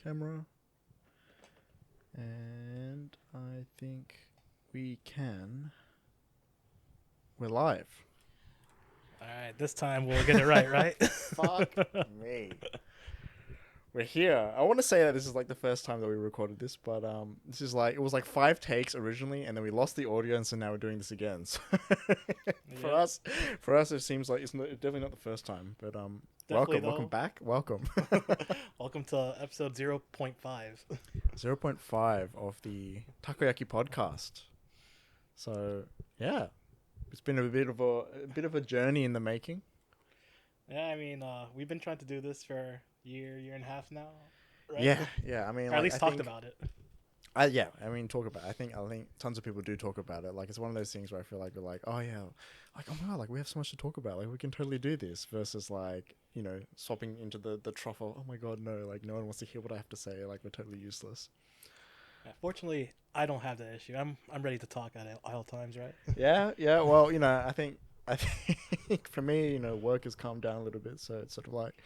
camera. And I think we can. We're live. All right, this time we'll get it right? Fuck me. We're here. I want to say that this is like the first time that we recorded this, but this is like it was like 5 takes originally, and then we lost the audio, and so now we're doing this again. So for us, it seems like it's definitely not the first time. But welcome back, welcome. Welcome to episode 0.5. 0.5 of the Tacoyaki podcast. So yeah, it's been a bit of a journey in the making. Yeah, I mean, we've been trying to do this for a year and a half now, right? Yeah. I mean, or at least talked about it. Talk about it. I think tons of people do talk about it. Like, it's one of those things where I feel like we're like, oh yeah, like, oh my god, like we have so much to talk about. Like, we can totally do this. Versus like, you know, swapping into the trough of, oh my god, no, like no one wants to hear what I have to say. Like, we're totally useless. Fortunately, I don't have that issue. I'm ready to talk at all times, right? Yeah. Well, you know, I think for me, you know, work has calmed down a little bit, so it's sort of like,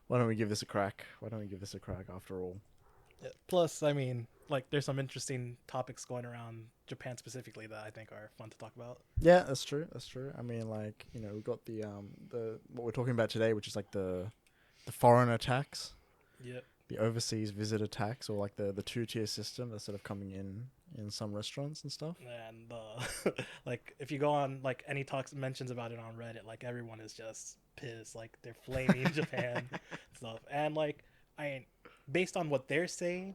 why don't we give this a crack? After all? Yeah. Plus, I mean, like, there's some interesting topics going around Japan specifically that I think are fun to talk about. Yeah, that's true. I mean, like, you know, we've got the what we're talking about today, which is like the foreign attacks. Yep. The overseas visit attacks, or like the 2-tier system that's sort of coming in some restaurants and stuff. And like, if you go on like any talks mentions about it on Reddit, like everyone is just pissed, like they're flaming Japan stuff. And like, I mean, based on what they're saying,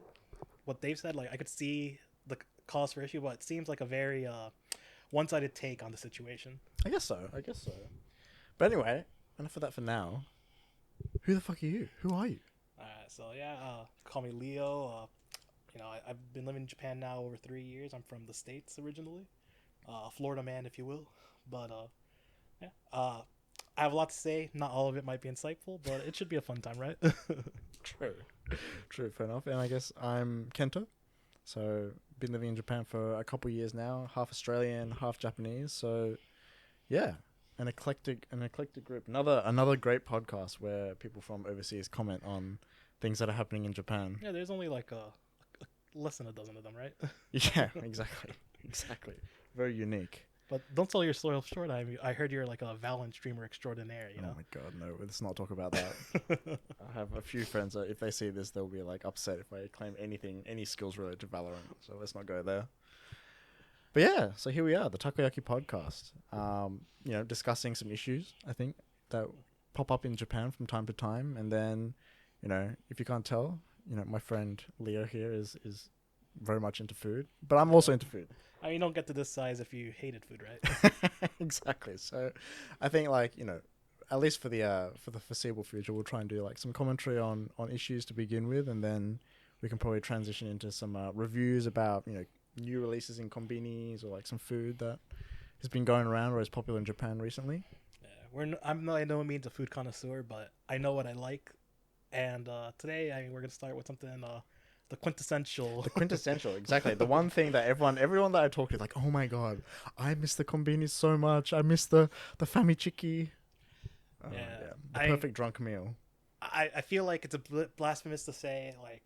what they've said, like I could see the cause for issue, but it seems like a very one-sided take on the situation. I guess so. But anyway, enough of that for now. Who the fuck are you? Who are you? So yeah, call me Leo. You know, I've been living in Japan now over 3 years. I'm from the States originally, a Florida man, if you will. But yeah, I have a lot to say. Not all of it might be insightful, but it should be a fun time, right? True, fair enough. And I guess I'm Kento. So been living in Japan for a couple of years now, half Australian, half Japanese. So yeah, an eclectic group. Another great podcast where people from overseas comment on things that are happening in Japan. Yeah, there's only like less than a dozen of them, right? Yeah, exactly. Very unique. But don't sell yourself short. I heard you're like a Valorant streamer extraordinaire, you know? Oh my god, no, let's not talk about that. I have a few friends that if they see this, they'll be like upset if I claim any skills related to Valorant. So let's not go there. But yeah, so here we are, the Takoyaki podcast. You know, discussing some issues, I think, that pop up in Japan from time to time. And then, you know, if you can't tell, you know, my friend Leo here is very much into food, but I'm also into food. I mean, you don't get to this size if you hated food, right? Exactly. So I think, like, you know, at least for the foreseeable future, we'll try and do like some commentary on issues to begin with, and then we can probably transition into some reviews about, you know, new releases in konbinis or like some food that has been going around or is popular in Japan recently. Yeah, I'm by no means a food connoisseur, but I know what I like. And today, I mean, we're gonna start with something the quintessential. The quintessential, exactly. The one thing that everyone that I talk to is like, oh my god, I miss the konbini so much. I miss the famichiki. Yeah, the perfect drunk meal. I feel like it's a bit blasphemous to say, like,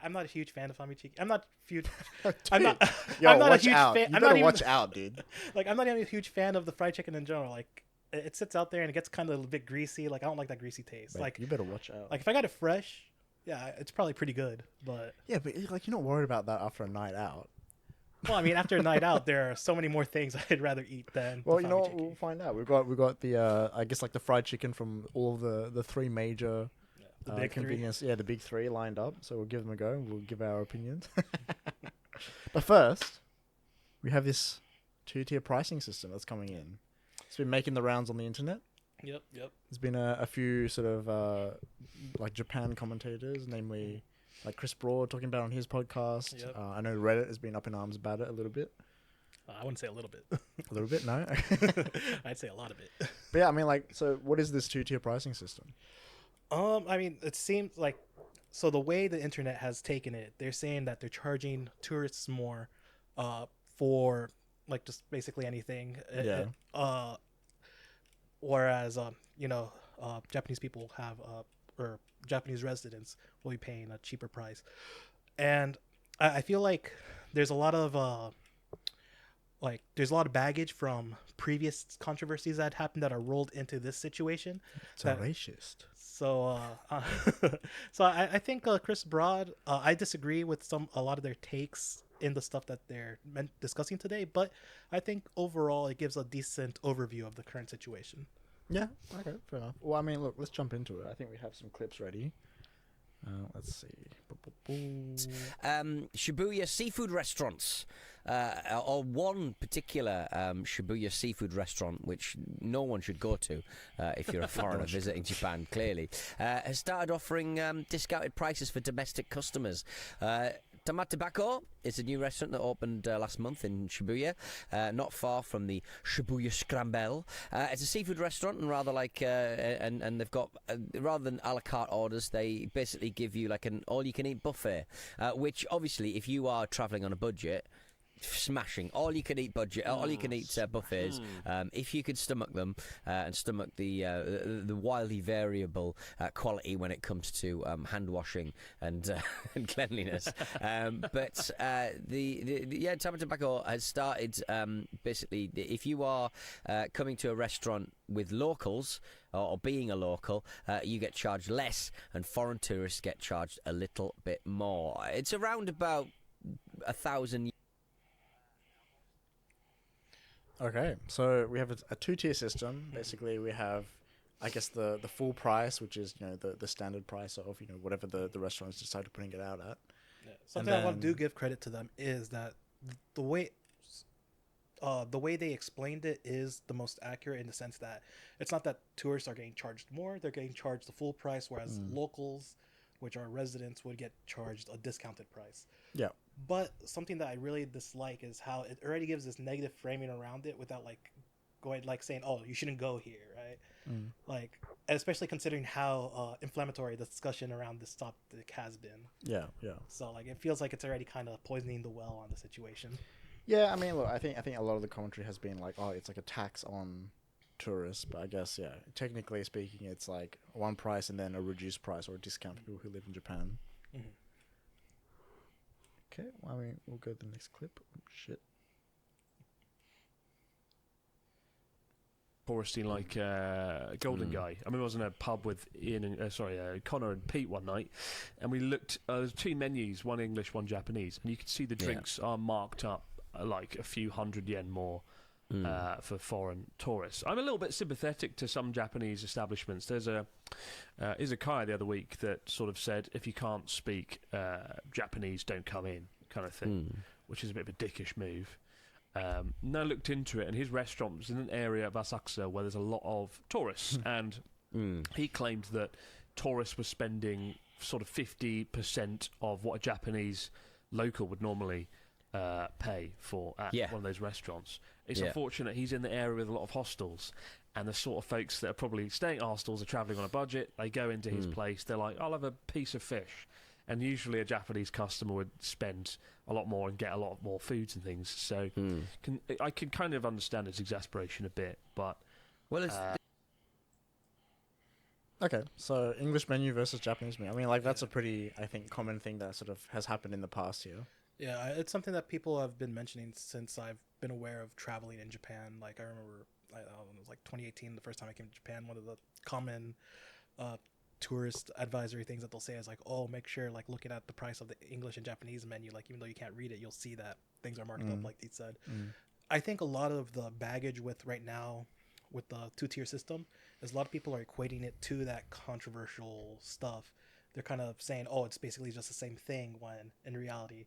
I'm not a huge fan of famichiki. I'm not huge. I'm not. Yo, I'm not watch a huge out. fan. You better watch out, dude. Like, I'm not even a huge fan of the fried chicken in general. Like, it sits out there and it gets kind of a bit greasy. Like, I don't like that greasy taste. Mate, like, you better watch out. Like, if I got it fresh, yeah, it's probably pretty good. But yeah, but like, you're not worried about that after a night out. Well, I mean, after a night out, there are so many more things I'd rather eat than. Well, you know what? We'll find out. We've got the I guess like the fried chicken from all of the 3 major the big convenience. 3. Yeah, the big 3 lined up. So we'll give them a go. We'll give our opinions. But first, we have this 2-tier pricing system that's coming in. It's been making the rounds on the internet. Yep. There's been a few sort of like Japan commentators, namely like Chris Broad talking about it on his podcast. Yep. I know Reddit has been up in arms about it a little bit. I wouldn't say a little bit. A little bit, no? I'd say a lot of it. But yeah, I mean, like, so what is this 2-tier pricing system? I mean, it seems like, so the way the internet has taken it, they're saying that they're charging tourists more for like just basically anything. Yeah. Whereas you know, Japanese people have or Japanese residents will be paying a cheaper price. And I feel like there's a lot of there's a lot of baggage from previous controversies that happened that are rolled into this situation. It's a racist. So, so I think Chris Broad, I disagree with a lot of their takes in the stuff that they're discussing today, but I think overall it gives a decent overview of the current situation. Yeah, okay, fair enough. Well, I mean, look, let's jump into it. I think we have some clips ready. Let's see. Shibuya seafood restaurants, or one particular Shibuya seafood restaurant, which no one should go to if you're a foreigner visiting Japan, clearly, has started offering discounted prices for domestic customers. Tamatobacco is a new restaurant that opened last month in Shibuya, not far from the Shibuya Scramble. It's a seafood restaurant, and rather like, and they've got rather than a la carte orders, they basically give you like an all-you-can-eat buffet, which obviously, if you are travelling on a budget, smashing all you can eat buffets, if you could stomach them and stomach the wildly variable quality when it comes to hand washing and and cleanliness, but Tamatobacco has started basically, if you are coming to a restaurant with locals or being a local, you get charged less, and foreign tourists get charged a little bit more. It's around about 1,000. Okay, so we have a two-tier system. Basically, we have, I guess, the full price, which is, the standard price of, whatever the restaurants decided putting it out at. Yeah. Something I want to give credit to them is that the way they explained it is the most accurate, in the sense that it's not that tourists are getting charged more; they're getting charged the full price, whereas locals, which are residents, would get charged a discounted price. Yeah. But something that I really dislike is how it already gives this negative framing around it without saying, oh, you shouldn't go here, right? Especially considering how inflammatory the discussion around this topic has been. Yeah. So it feels like it's already kind of poisoning the well on the situation. Yeah, I mean, look, I think a lot of the commentary has been like, oh, it's like a tax on tourists, but I guess, yeah, technically speaking, it's like one price and then a reduced price or a discount for people who live in Japan. Mm-hmm. Okay, well, I mean, we'll go to the next clip. Oh, shit. Touristy like Golden Guy. I mean, I was in a pub with Connor and Pete one night, and we looked. There's two menus, one English, one Japanese, and you could see the drinks are marked up like a few hundred yen more for foreign tourists. I'm a little bit sympathetic to some Japanese establishments. There's a izakaya the other week that sort of said, if you can't speak Japanese, don't come in, kind of thing, which is a bit of a dickish move. No, looked into it, and his restaurant was in an area of Asakusa where there's a lot of tourists, and he claimed that tourists were spending sort of 50% of what a Japanese local would normally pay for at one of those restaurants. It's unfortunate he's in the area with a lot of hostels, and the sort of folks that are probably staying at hostels are travelling on a budget. They go into his place, they're like, I'll have a piece of fish. And usually a Japanese customer would spend a lot more and get a lot more foods and things. So I can kind of understand his exasperation a bit, but... Well, it's... Okay, so English menu versus Japanese menu. I mean, that's a pretty, I think, common thing that sort of has happened in the past here. Yeah, it's something that people have been mentioning since I've been aware of traveling in Japan. I remember, it was like 2018, the first time I came to Japan. One of the common tourist advisory things that they'll say is like, oh, make sure looking at the price of the English and Japanese menu, even though you can't read it, you'll see that things are marked up, like he said. I think a lot of the baggage with right now with the two-tier system is a lot of people are equating it to that controversial stuff. They're kind of saying, oh, it's basically just the same thing, when in reality,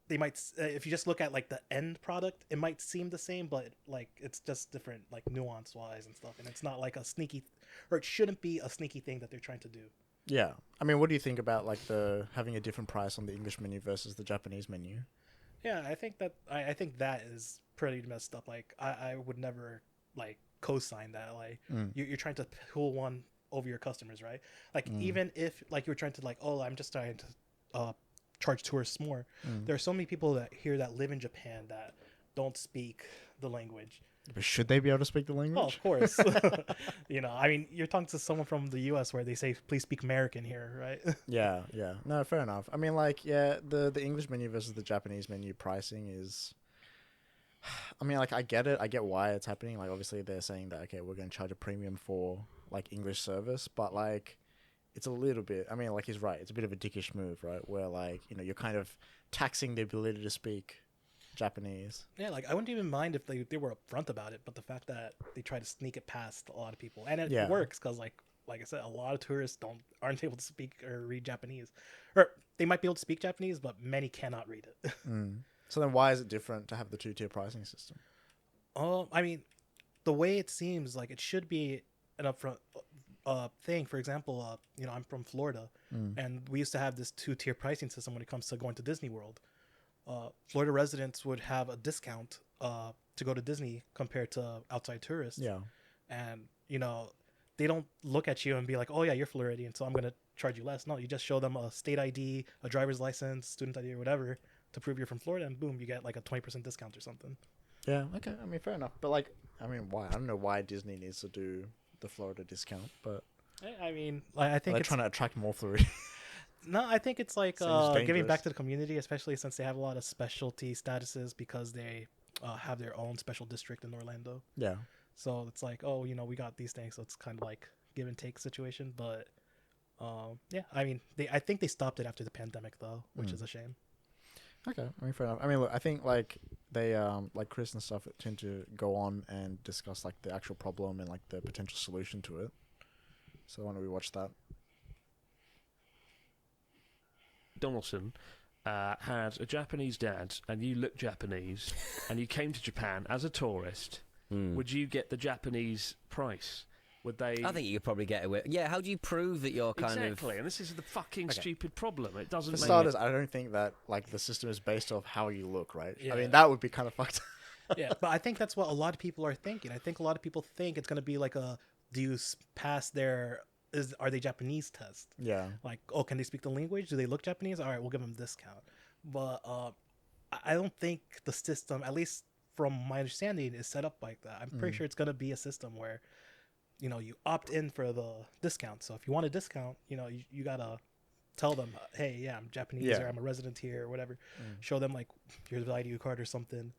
they might, if you just look at the end product, it might seem the same, but it's just different, nuance wise and stuff. And it's not a sneaky, or it shouldn't be a sneaky thing that they're trying to do. Yeah. I mean, what do you think about the having a different price on the English menu versus the Japanese menu? Yeah, I think that is pretty messed up. I would never co-sign that. You're trying to pull one over your customers, right? Even if you're trying to oh, I'm just trying to charge tourists more. There are so many people that live in Japan that don't speak the language. But should they be able to speak the language? Well, of course. I mean, you're talking to someone from the U.S. where they say, "Please speak American" here, right? Yeah, yeah. No, fair enough. I mean, like, yeah, the English menu versus the Japanese menu pricing is. I mean, like, I get it. I get why it's happening. Like, obviously, they're saying that, okay, we're going to charge a premium for, like, English service. But, like, it's a little bit... I mean, like, he's right. It's a bit of a dickish move, right? Where, like, you're kind of taxing the ability to speak Japanese. Yeah, like I wouldn't even mind if they were upfront about it, but the fact that they try to sneak it past a lot of people, and it works because like I said, a lot of tourists aren't able to speak or read Japanese, or they might be able to speak Japanese, but many cannot read it. So then, why is it different to have the 2-tier pricing system? I mean, the way it seems like it should be an upfront thing. For example, I'm from Florida, and we used to have this 2-tier pricing system when it comes to going to Disney World. Florida residents would have a discount to go to Disney compared to outside tourists. Yeah. And, they don't look at you and be like, oh, yeah, you're Floridian, so I'm going to charge you less. No, you just show them a state ID, a driver's license, student ID, or whatever to prove you're from Florida, and boom, you get like a 20% discount or something. Yeah, okay. I mean, fair enough. But, like, I mean, why? I don't know why Disney needs to do the Florida discount, but... I mean, I think they're trying to attract more Floridians. No, I think it's like Seems giving dangerous. back to the community, especially since they have a lot of specialty statuses because they have their own special district in Orlando. Yeah. So it's like, oh, we got these things. So it's kind of like give and take situation. But yeah, I mean, I think they stopped it after the pandemic though, which is a shame. Okay, I mean, fair enough. I mean, look, I think like they like Chris and stuff tend to go on and discuss like the actual problem and like the potential solution to it. So why don't we watch that? Donaldson had a Japanese dad and you look Japanese and you came to Japan as a tourist, would you get the Japanese price? Would they... I think you could probably get away. Yeah, how do you prove that you're kind of... Exactly, and this is the fucking stupid problem. It doesn't For make starters, I don't think that like the system is based off how you look, right? Yeah. I mean, that would be kind of fucked up. Yeah, but I think that's what a lot of people are thinking. I think a lot of people think it's going to be like do you pass their... Are they Japanese test? Yeah. Like, oh, can they speak the language? Do they look Japanese? All right, we'll give them a discount. But I don't think the system, at least from my understanding, is set up like that. I'm pretty sure it's going to be a system where, you opt in for the discount. So if you want a discount, you got to tell them, hey, yeah, I'm Japanese or I'm a resident here or whatever. Show them, like, here's the ID card or something.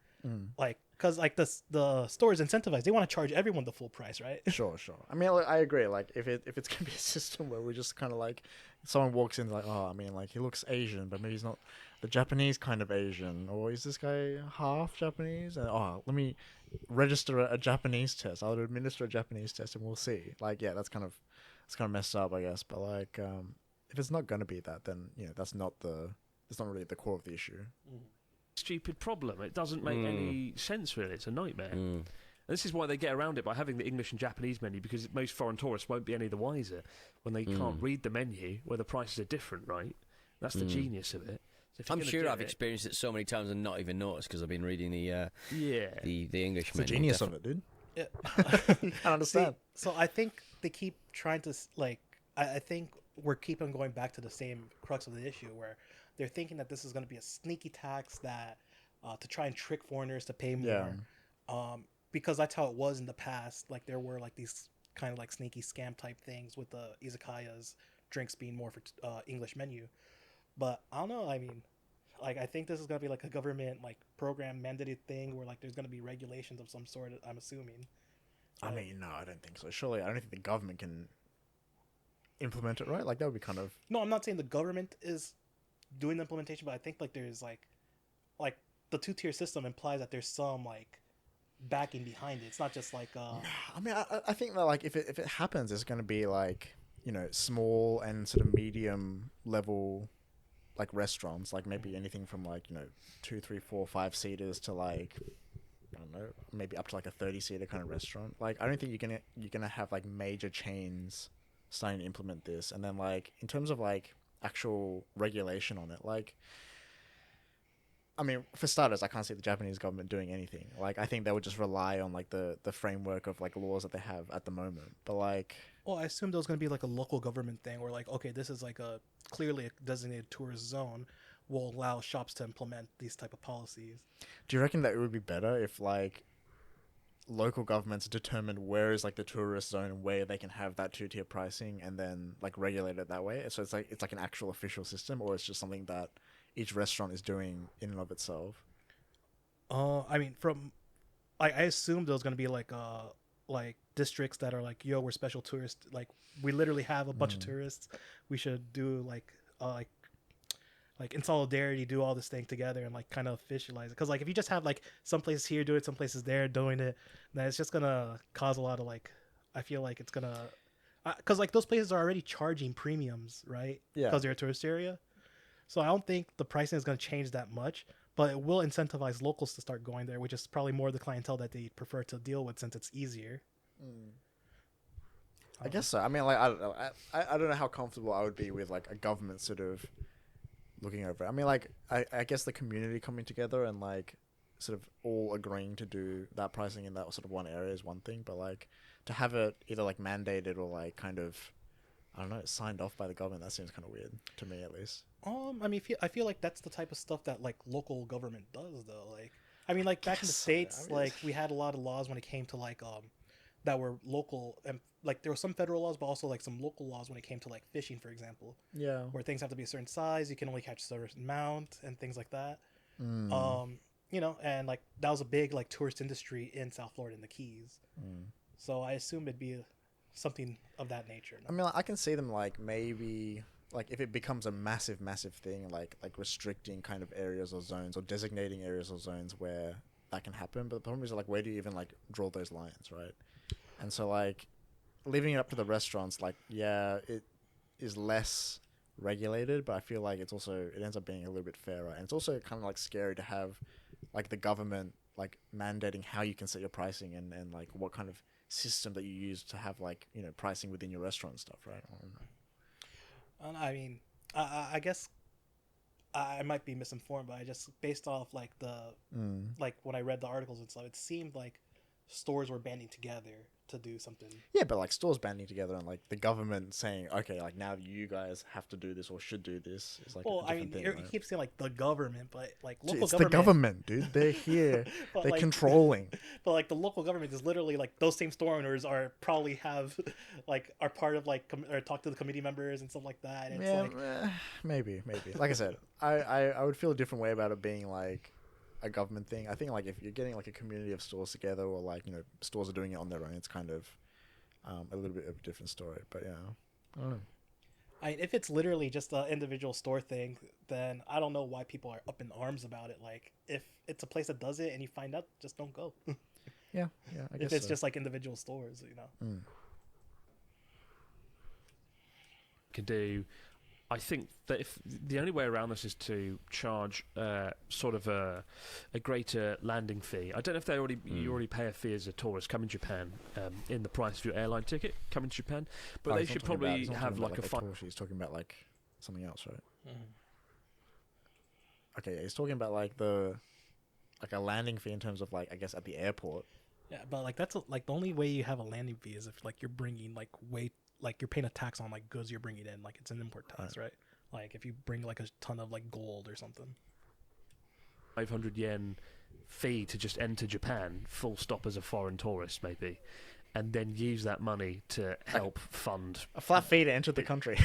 Like, because like the stores incentivized, they want to charge everyone the full price, right? Sure. I mean, like, I agree. Like, if it's gonna be a system where we just kind of like, someone walks in like, oh, I mean, like he looks Asian, but maybe he's not the Japanese kind of Asian, or is this guy half Japanese? And oh, let me register a Japanese test. I'll administer a Japanese test, and we'll see. Like, yeah, it's kind of messed up, I guess. But like, if it's not gonna be that, then that's not really the core of the issue. Stupid problem. It doesn't make any sense, really. It's a nightmare. And this is why they get around it by having the English and Japanese menu, because most foreign tourists won't be any the wiser when they can't read the menu where the prices are different, right? That's the genius of it. So if I'm sure I've experienced it so many times and not even noticed because I've been reading the English The menu. genius of it, dude. Yeah. You can't understand. So I think they keep trying to like. I think we're keeping going back to the same crux of the issue where they're thinking that this is going to be a sneaky tax that to try and trick foreigners to pay more. Because that's how it was in the past. Like there were like these kind of like sneaky scam type things with the izakayas, drinks being more for English menu. But I don't know. I mean, like I think this is gonna be like a government like program mandated thing where like there's gonna be regulations of some sort. I'm assuming. I mean, no, I don't think so. Surely, I don't think the government can implement it, right? Like that would be kind of. No, I'm not saying the government is doing the implementation, but I think like there's like the 2-tier system implies that there's some like backing behind it. It's not just like. I mean, I think that like if it happens, it's going to be like small and sort of medium level, like restaurants, like maybe anything from like 2, 3, 4, 5 seaters to like I don't know, maybe up to like a 30-seater kind of restaurant. Like I don't think you're gonna have like major chains starting to implement this, and then like in terms of like actual regulation on it, like. I mean, for starters, I can't see the Japanese government doing anything. Like, I think they would just rely on like the framework of like laws that they have at the moment. But like, well, I assume there was going to be like a local government thing where like, okay, this is like a clearly a designated tourist zone, will allow shops to implement these type of policies. do you reckon that it would be better if like local governments determine where is like the tourist zone and where they can have that 2-tier pricing and then like regulate it that way. So it's like an actual official system, or it's just something that each restaurant is doing in and of itself. I mean, I assumed there was gonna be like districts that are like, yo, we're special tourists. Like we literally have a bunch of tourists. We should do like in solidarity, do all this thing together and like kind of officialize it. Because like if you just have like some places here do it, some places there doing it, then it's just gonna cause a lot of like. I feel like it's gonna, because like those places are already charging premiums, right? Yeah. Because they're a tourist area. So I don't think the pricing is gonna change that much, but it will incentivize locals to start going there, which is probably more the clientele that they prefer to deal with since it's easier. I guess so. I mean, like I don't know. I don't know how comfortable I would be with like a government sort of looking over it. I mean, like I guess the community coming together and like sort of all agreeing to do that pricing in that sort of one area is one thing, but like to have it either like mandated or like kind of, I don't know, signed off by the government, that seems kind of weird to me at least. I mean, I feel like that's the type of stuff that like local government does, though. Like, I mean, like back in the States, I mean, like we had a lot of laws when it came to like that were local, and like there were some federal laws, but also like some local laws when it came to like fishing, for example, Yeah. where things have to be a certain size, you can only catch a certain amount, and things like that. You know, and like that was a big like tourist industry in South Florida and the Keys. So I assume it'd be something of that nature. No? I mean, like, I can see them like maybe like if it becomes a massive thing, like restricting kind of areas or zones or designating areas or zones where that can happen. But the problem is like, where do you even like draw those lines, right? And so like leaving it up to the restaurants, like, yeah, it is less regulated, but I feel like it ends up being a little bit fairer. And it's also kind of like scary to have like the government like mandating how you can set your pricing and like what kind of system that you use to have like, you know, pricing within your restaurant and stuff, right? I don't know. I mean, I guess I might be misinformed, but I just based off like like when I read the articles and stuff, it seemed like stores were banding together to do something. Yeah, but like stores banding together and like the government saying, okay, like now you guys have to do this or should do this is like Well, a I different mean, thing, you right? keep saying like the government, but like Dude, local it's government. the government, dude. They're here. But, They're like, controlling. But like the local government is literally like those same store owners are probably have like are part of like or talk to the committee members and stuff like that. And Yeah, it's like maybe. Like I said, I would feel a different way about it being like a government thing. I think like if you're getting like a community of stores together or like, you know, stores are doing it on their own, it's kind of a little bit of a different story. But yeah, I don't know. if it's literally just an individual store thing, then I don't know why people are up in arms about it. Like if it's a place that does it and you find out, just don't go. Yeah, I guess If it's so. just like individual stores, you know. Can do. I think that if the only way around this is to charge sort of a greater landing fee. I don't know if you already pay a fee as a tourist coming to Japan in the price of your airline ticket coming to Japan, but they should probably have like a fine. He's talking about like something else, right? Okay, yeah, he's talking about like like a landing fee in terms of like I guess at the airport. Yeah, but like that's like the only way you have a landing fee is if like you're bringing like like you're paying a tax on like goods you're bringing in, like it's an import tax, right? Like if you bring like a ton of like gold or something. 500 yen fee to just enter Japan, full stop as a foreign tourist maybe, and then use that money to help fund A flat fee to enter the country.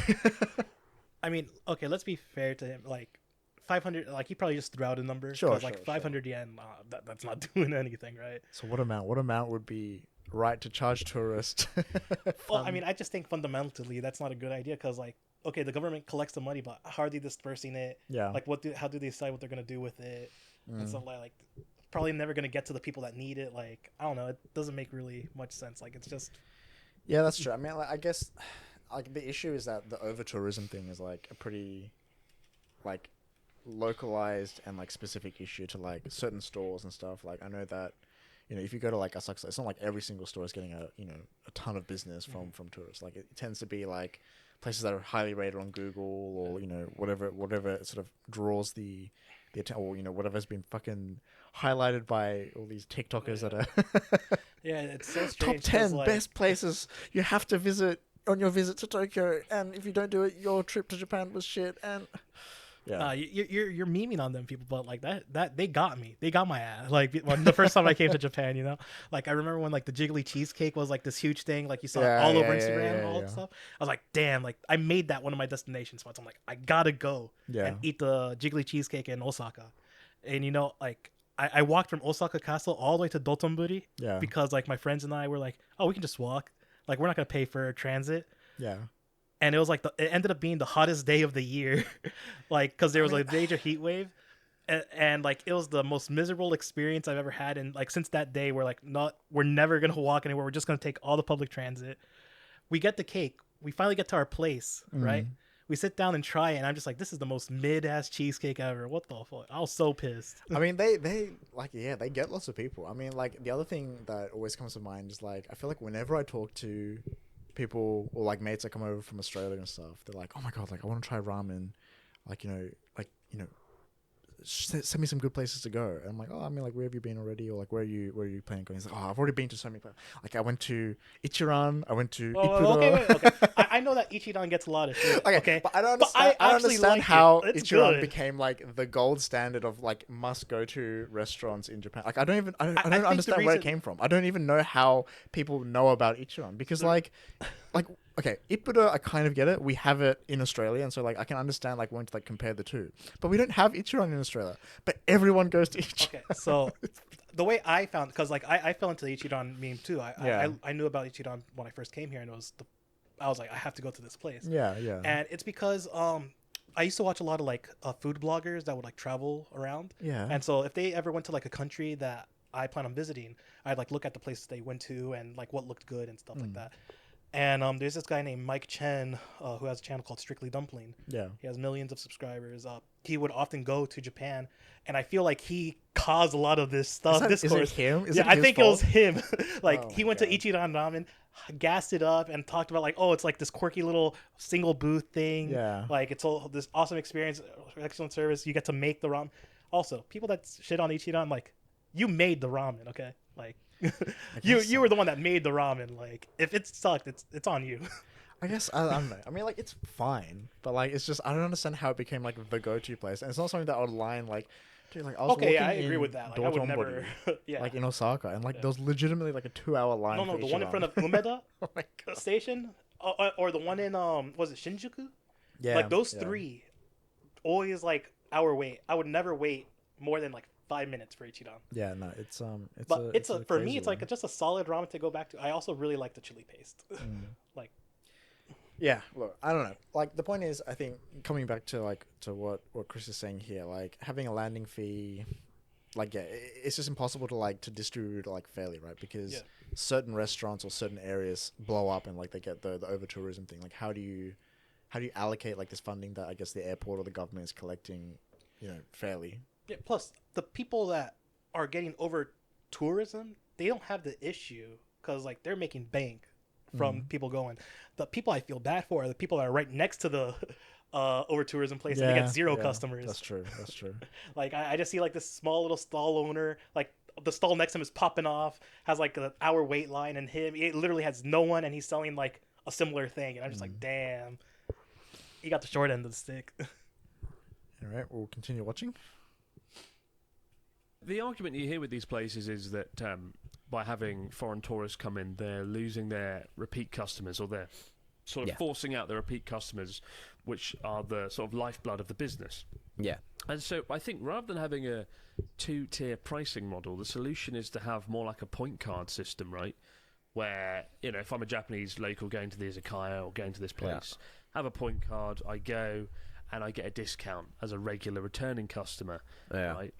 I mean, okay, let's be fair to him. Like 500, like he probably just threw out a number. Sure, 'cause, like 500 yen, that's not doing anything, right? So what amount would be right to charge tourists? Well, I mean, I just think fundamentally that's not a good idea because, like, okay, the government collects the money, but how are they dispersing it? Yeah. Like, how do they decide what they're gonna do with it? And stuff like probably never gonna get to the people that need it. Like, I don't know, it doesn't make really much sense. Like, it's just Yeah, that's true. I mean, like, I guess like the issue is that the over tourism thing is like a pretty like localized and like specific issue to like certain stores and stuff. Like I know that, you know, if you go to like Asakusa, it's not like every single store is getting a ton of business from tourists. Like it tends to be like places that are highly rated on Google or, you know, whatever sort of draws the attention, or, you know, whatever's been fucking highlighted by all these TikTokers that are yeah, it's so top strange. 10 like, best places you have to visit on your visit to Tokyo, and if you don't do it, your trip to Japan was shit. And Yeah. You're memeing on them people, but like that they got me. They got my ass. Like when the first time I came to Japan, you know, like I remember when like the jiggly cheesecake was like this huge thing. Like you saw it all over Instagram, and all that stuff. I was like, damn, like I made that one of my destination spots. I'm like, I gotta go and eat the jiggly cheesecake in Osaka. And you know, like I walked from Osaka Castle all the way to Dotonbori because like my friends and I were like, oh, we can just walk. Like we're not gonna pay for transit. Yeah. And it was like it ended up being the hottest day of the year, like because there was a major heat wave, and like it was the most miserable experience I've ever had. And like since that day, we're never gonna walk anywhere. We're just gonna take all the public transit. We get the cake. We finally get to our place, right? We sit down and try it, and I'm just like, this is the most mid-ass cheesecake ever. What the fuck? I was so pissed. I mean, they like, they get lots of people. I mean, like the other thing that always comes to mind is like, I feel like whenever I talk to people or like mates that come over from Australia and stuff, they're like, oh my god, like I want to try ramen, like send me some good places to go. And I'm like, oh, I mean, like where have you been already, or like where are you planning on going? He's like, oh, I've already been to so many places. Like I went to Ichiran, I went to Ippudo. Okay. I know that Ichiran gets a lot of shit. Okay, but I don't understand, I don't understand how Ichiran became like the gold standard of like must go to restaurants in Japan. Like I don't understand where it came from. I don't even know how people know about Ichiran, because like okay, Ippudo, I kind of get it. We have it in Australia, and so like I can understand like wanting to like compare the two. But we don't have Ichiran in Australia. But everyone goes to Ichiran. Okay, so the way I found, because like I fell into the Ichiran meme too. I knew about Ichiran when I first came here, and I was like, I have to go to this place. Yeah. And it's because I used to watch a lot of like food bloggers that would like travel around. Yeah. And so if they ever went to like a country that I plan on visiting, I'd like look at the places they went to and like what looked good and stuff like that. And there's this guy named Mike Chen who has a channel called Strictly Dumpling. Yeah. He has millions of subscribers. He would often go to Japan, and I feel like he caused a lot of this stuff. Is it him? I think it was him. Like he went to Ichiran Ramen, gassed it up, and talked about like, oh, it's like this quirky little single booth thing. Yeah. Like it's all this awesome experience, excellent service. You get to make the ramen. Also, people that shit on Ichiran, like, you made the ramen, okay? Like. You were the one that made the ramen. Like if it sucked, it's on you. I guess I don't know. I mean, like it's fine, but like it's just I don't understand how it became like the go-to place, and it's not something that I would line like. Dude, like I was I agree with that. Like I would never, like in Osaka, and like there was legitimately like a 2-hour line. No, the one in front of Umeda oh my God. station, or the one in was it Shinjuku? Yeah, like those three, always like hour wait. I would never wait more than like 5 minutes for Ichiran. Yeah, no, it's for me, it's like just a solid ramen to go back to. I also really like the chili paste. Like, yeah, look, I don't know. Like the point is, I think coming back to like to what Chris is saying here, like having a landing fee, like it's just impossible to like to distribute like fairly, right? Because certain restaurants or certain areas blow up and like they get the over tourism thing. Like how do you allocate like this funding that I guess the airport or the government is collecting, fairly? Yeah, plus the people that are getting over tourism, they don't have the issue because like they're making bank from people going. The people I feel bad for are the people that are right next to the over tourism place and they get zero customers. That's true. Like I just see like this small little stall owner, like the stall next to him is popping off, has like an hour wait line, and he literally has no one, and he's selling like a similar thing, and I'm just like, damn, he got the short end of the stick. All right, we'll continue watching. The argument you hear with these places is that by having foreign tourists come in, they're losing their repeat customers, or they're sort of forcing out their repeat customers, which are the sort of lifeblood of the business. Yeah. And so I think rather than having a two-tier pricing model, the solution is to have more like a point card system, right? Where, if I'm a Japanese local going to the izakaya or going to this place, have a point card, I go and I get a discount as a regular returning customer, right?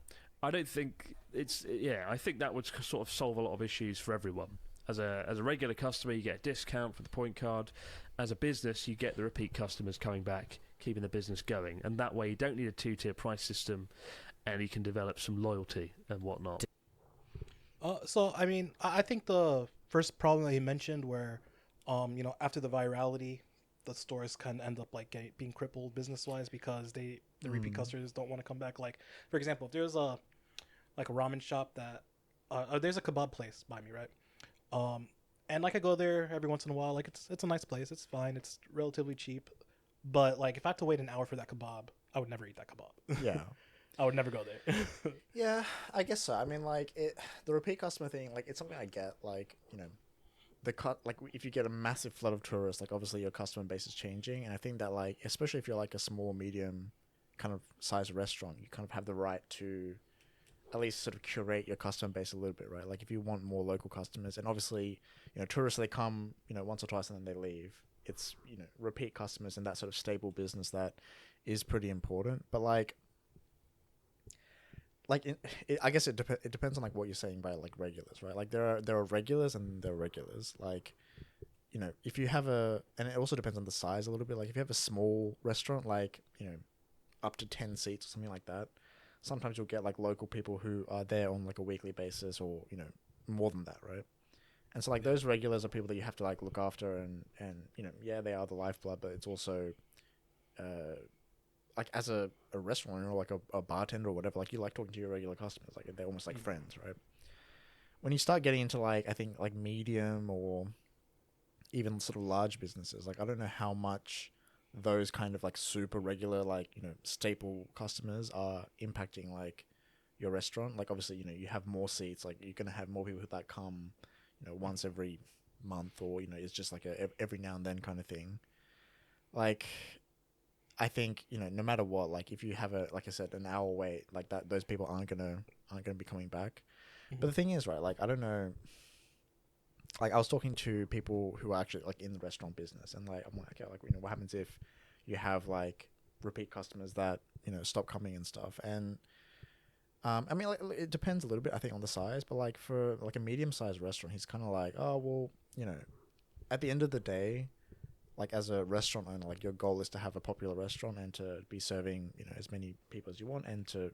I don't think I think that would sort of solve a lot of issues for everyone. As a regular customer, you get a discount for the point card. As a business, you get the repeat customers coming back, keeping the business going. And that way, you don't need a two-tier price system, and you can develop some loyalty and whatnot. So, I mean, I think the first problem that you mentioned where, after the virality, the stores kind of end up like being crippled business-wise because the repeat customers don't want to come back. Like, for example, if there's a ramen shop that there's a kebab place by me, right? And like I go there every once in a while. Like it's a nice place. It's fine. It's relatively cheap. But like if I have to wait an hour for that kebab, I would never eat that kebab. Yeah. I would never go there. Yeah, I guess so. I mean, like the repeat customer thing, like it's something I get. Like like if you get a massive flood of tourists, like obviously your customer base is changing, and I think that like especially if you're like a small, medium kind of size restaurant, you kind of have the right to at least sort of curate your customer base a little bit, right? Like if you want more local customers, and obviously tourists, they come once or twice and then they leave. It's repeat customers and that sort of stable business that is pretty important. But I guess it depends on like what you're saying by like regulars, right? Like there are regulars and there are regulars. Like if you have and it also depends on the size a little bit. Like if you have a small restaurant, like up to 10 seats or something like that, sometimes you'll get like local people who are there on like a weekly basis, or more than that, right? And so like those regulars are people that you have to like look after, and yeah, they are the lifeblood, but it's also like as a restaurant or like a bartender or whatever, like you like talking to your regular customers, like they're almost like friends, right? When you start getting into like I think like medium or even sort of large businesses, like I don't know how much those kind of like super regular like staple customers are impacting like your restaurant. Like obviously you have more seats, like you're gonna have more people that come once every month, or it's just like a every now and then kind of thing. Like I think no matter what, like if you have like I said, an hour wait, like that, those people aren't gonna be coming back. But the thing is, right, like I don't know, like I was talking to people who are actually like in the restaurant business, and like I'm like, okay, like what happens if you have like repeat customers that stop coming and stuff. And I mean, like it depends a little bit, I think, on the size, but like for like a medium-sized restaurant, he's kind of like, oh well, at the end of the day, like as a restaurant owner, like your goal is to have a popular restaurant and to be serving as many people as you want, and to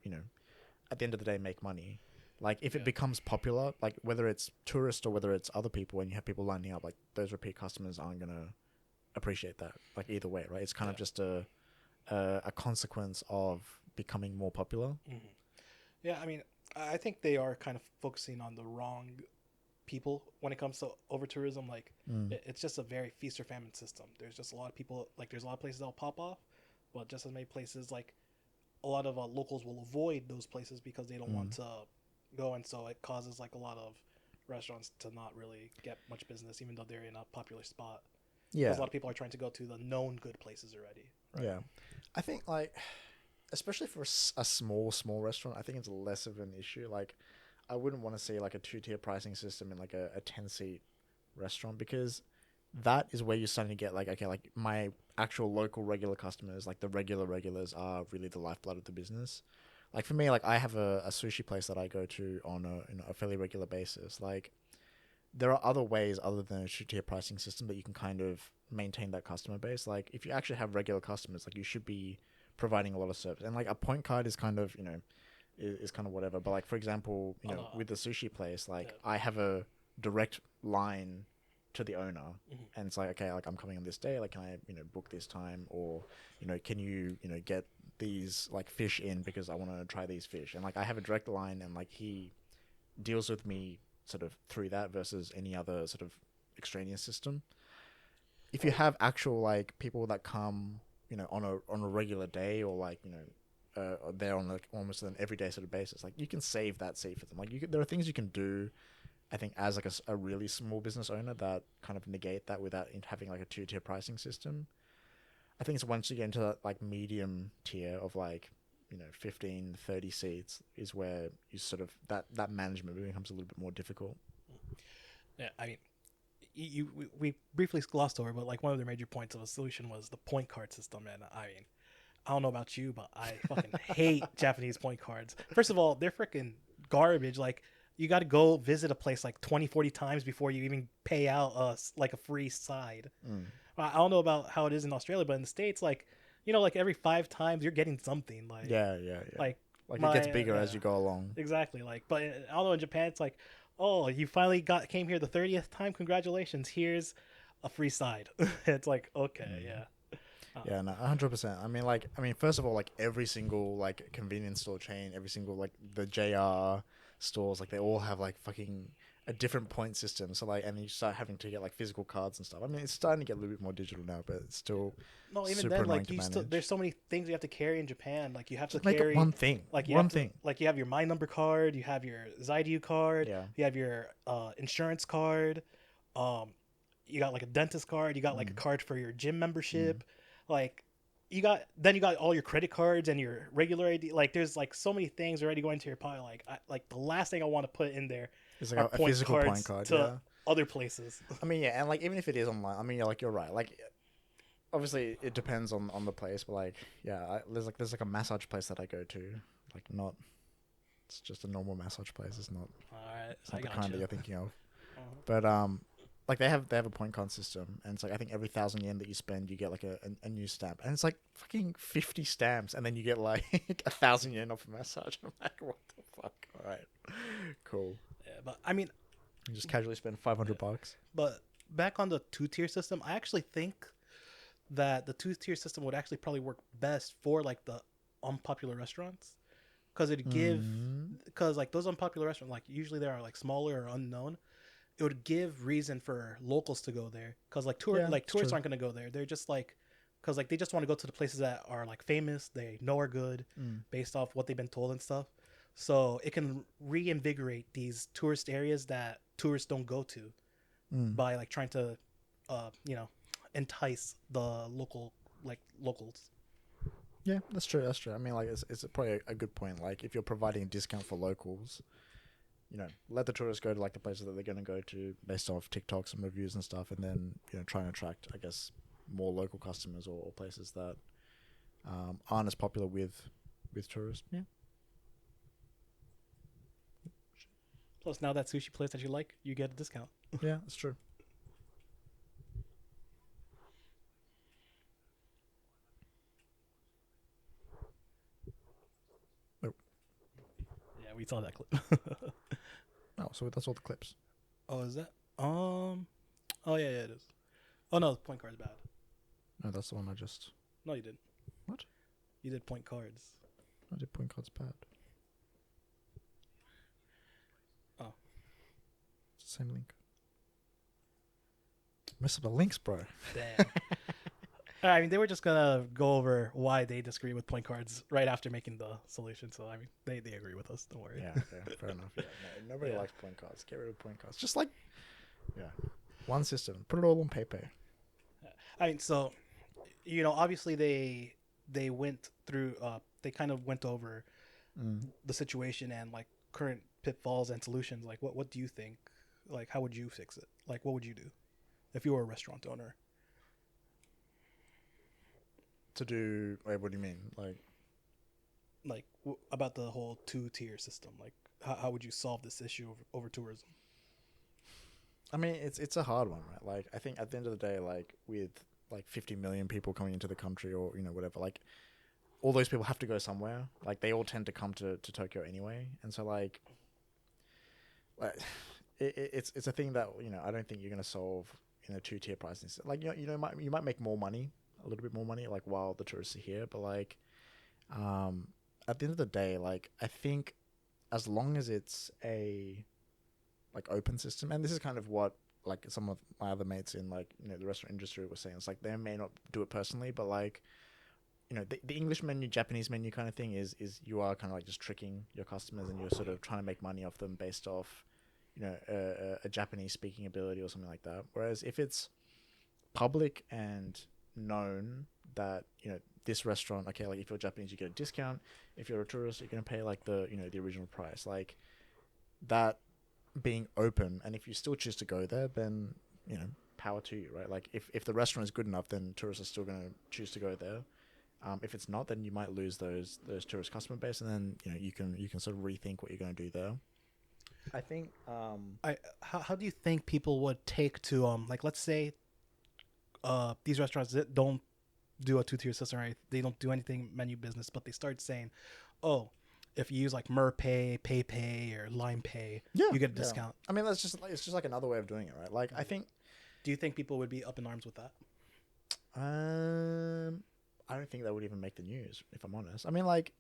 at the end of the day make money. Like if it becomes popular, like whether it's tourists or whether it's other people, and you have people lining up, like those repeat customers aren't gonna appreciate that. Like either way, right? It's kind of just a consequence of becoming more popular. Mm-hmm. Yeah, I mean, I think they are kind of focusing on the wrong people when it comes to over tourism. Like it's just a very feast or famine system. There's just a lot of people, like there's a lot of places that'll pop off, but just as many places, like a lot of locals will avoid those places because they don't want to go, and so it causes like a lot of restaurants to not really get much business, even though they're in a popular spot. Yeah, because a lot of people are trying to go to the known good places already. Right? Yeah, I think like especially for a small restaurant, I think it's less of an issue. Like I wouldn't want to see like a 2-tier pricing system in like a 10-seat restaurant, because that is where you're starting to get like, okay, like my actual local regular customers, like the regulars are really the lifeblood of the business. Like for me, like I have a sushi place that I go to on a fairly regular basis. Like there are other ways other than a 2-tier pricing system that you can kind of maintain that customer base. Like if you actually have regular customers, like you should be providing a lot of service. And like a point card is kind of is kind of whatever. But like for example, with the sushi place, like I have a direct line to the owner, and it's like, okay, like I'm coming on this day, like can I book this time, or can you get these like fish in because I want to try these fish. And like I have a direct line, and like he deals with me sort of through that versus any other sort of extraneous system. If you have actual like people that come on a regular day, or like they're on like almost an everyday sort of basis, like you can save that seat for them. Like there are things you can do, I think, as like a really small business owner that kind of negate that without having like a 2-tier pricing system. I think it's once you get into that like medium tier of like 15, 30 seats is where you sort of that management becomes a little bit more difficult. Yeah, I mean, we briefly glossed over, but like one of the major points of a solution was the point card system. And I mean, I don't know about you, but I fucking hate Japanese point cards. First of all, they're freaking garbage. Like you got to go visit a place like 20, 40 times before you even pay out like a free side. I don't know about how it is in Australia, but in the States, like, like every 5 times you're getting something. Like, yeah. Like it gets bigger as you go along. Exactly. Like, but I don't know, in Japan, it's like, oh, you finally came here the 30th time. Congratulations. Here's a free side. It's like, okay, yeah. Yeah, no, 100%. I mean, first of all, like every single like convenience store chain, every single like the JR stores, like they all have like fucking a different point system. So like, and you start having to get like physical cards and stuff. I mean, it's starting to get a little bit more digital now, but it's still No, even super then, annoying like to you still manage. there's so many things you have to carry in Japan. Like you have Just to make carry it one thing. like you One have to, thing. like you have your My Number card, you have your Zydu card, Yeah. you have your insurance card, you got like a dentist card, you got like a card for your gym membership, like you got all your credit cards and your regular ID. Like there's like so many things already going to your pile. Like the last thing I want to put in there It's are like a point physical cards point card. to Yeah. other places. I mean, yeah, and like even if it is online, I mean, you're right. Like, obviously it depends on the place, but like, yeah, there's like a massage place that I go to, like not. It's just a normal massage place. It's not. All right, It's not I the got kind that you. you're thinking of. But like they have a point card system, and it's like I think every 1,000 yen that you spend, you get like a new stamp, and it's like fucking 50 stamps, and then you get like 1,000 yen off a massage. I'm like, what the fuck? All right, cool. Yeah, but I mean, You just casually spend $500. but back on the 2-tier system, I actually think that the 2-tier system would actually probably work best for like the unpopular restaurants, because it'd give, because like those unpopular restaurants, like usually they are like smaller or unknown. It would give reason for locals to go there, because like Yeah, like it's tourists true. aren't going to go there. They're just like, because like they just want to go to the places that are like famous, they know are good, based off what they've been told and stuff. So it can reinvigorate these tourist areas that tourists don't go to by like trying to, entice the locals. Yeah, that's true. That's true. I mean, like, it's probably a good point. Like, if you're providing a discount for locals, let the tourists go to like the places that they're going to go to based off TikToks and reviews and stuff, and then try and attract, I guess, more local customers or places that aren't as popular with tourists. Yeah. Plus, now that sushi place that you like, you get a discount. Yeah, that's true. Yeah, we saw that clip. Oh, so that's all the clips. Oh, is that? Oh yeah, it is. Oh no, point card's bad. No, that's the one I just. No, you didn't. What? You did point cards. I did point cards bad. Oh. It's the same link. Mess up the links, bro. Damn. I mean, they were just gonna go over why they disagree with point cards right after making the solution. So I mean, they agree with us. Don't worry. Yeah, fair enough. Yeah, no, nobody Yeah. likes point cards. Get rid of point cards. Just like, one system. Put it all on paper. I mean, so obviously they went through. They kind of went over the situation and like current pitfalls and solutions. Like, what do you think? Like, how would you fix it? Like, what would you do if you were a restaurant owner? To do. Wait, what do you mean? Like about the whole 2-tier system. Like, how would you solve this issue over tourism? I mean, it's a hard one, right? Like, I think at the end of the day, like with like 50 million people coming into the country, or whatever, like all those people have to go somewhere. Like they all tend to come to Tokyo anyway, and so like it's a thing that I don't think you're gonna solve in a 2-tier pricing system. Like you might make more money, a little bit more money, like while the tourists are here, but like at the end of the day, like I think as long as it's a like open system, and this is kind of what like some of my other mates in like the restaurant industry were saying. It's like they may not do it personally, but like the English menu, Japanese menu kind of thing is you are kind of like just tricking your customers, and you're sort of trying to make money off them based off a Japanese speaking ability or something like that. Whereas if it's public and known that this restaurant, okay, like if you're Japanese you get a discount, if you're a tourist you're going to pay like the the original price, like that being open, and if you still choose to go there, then power to you, right? Like if the restaurant is good enough, then tourists are still going to choose to go there. If it's not, then you might lose those tourist customer base, and then you can sort of rethink what you're going to do there. I think How do you think people would take to like, let's say these restaurants that don't do a 2-tier system, right? They don't do anything menu business, but they start saying, oh, if you use like MERPay, PayPay, or Line Pay, you get a discount. I mean, it's just like another way of doing it, right? Like I think. Do you think people would be up in arms with that? I don't think that would even make the news, if I'm honest. I mean, like,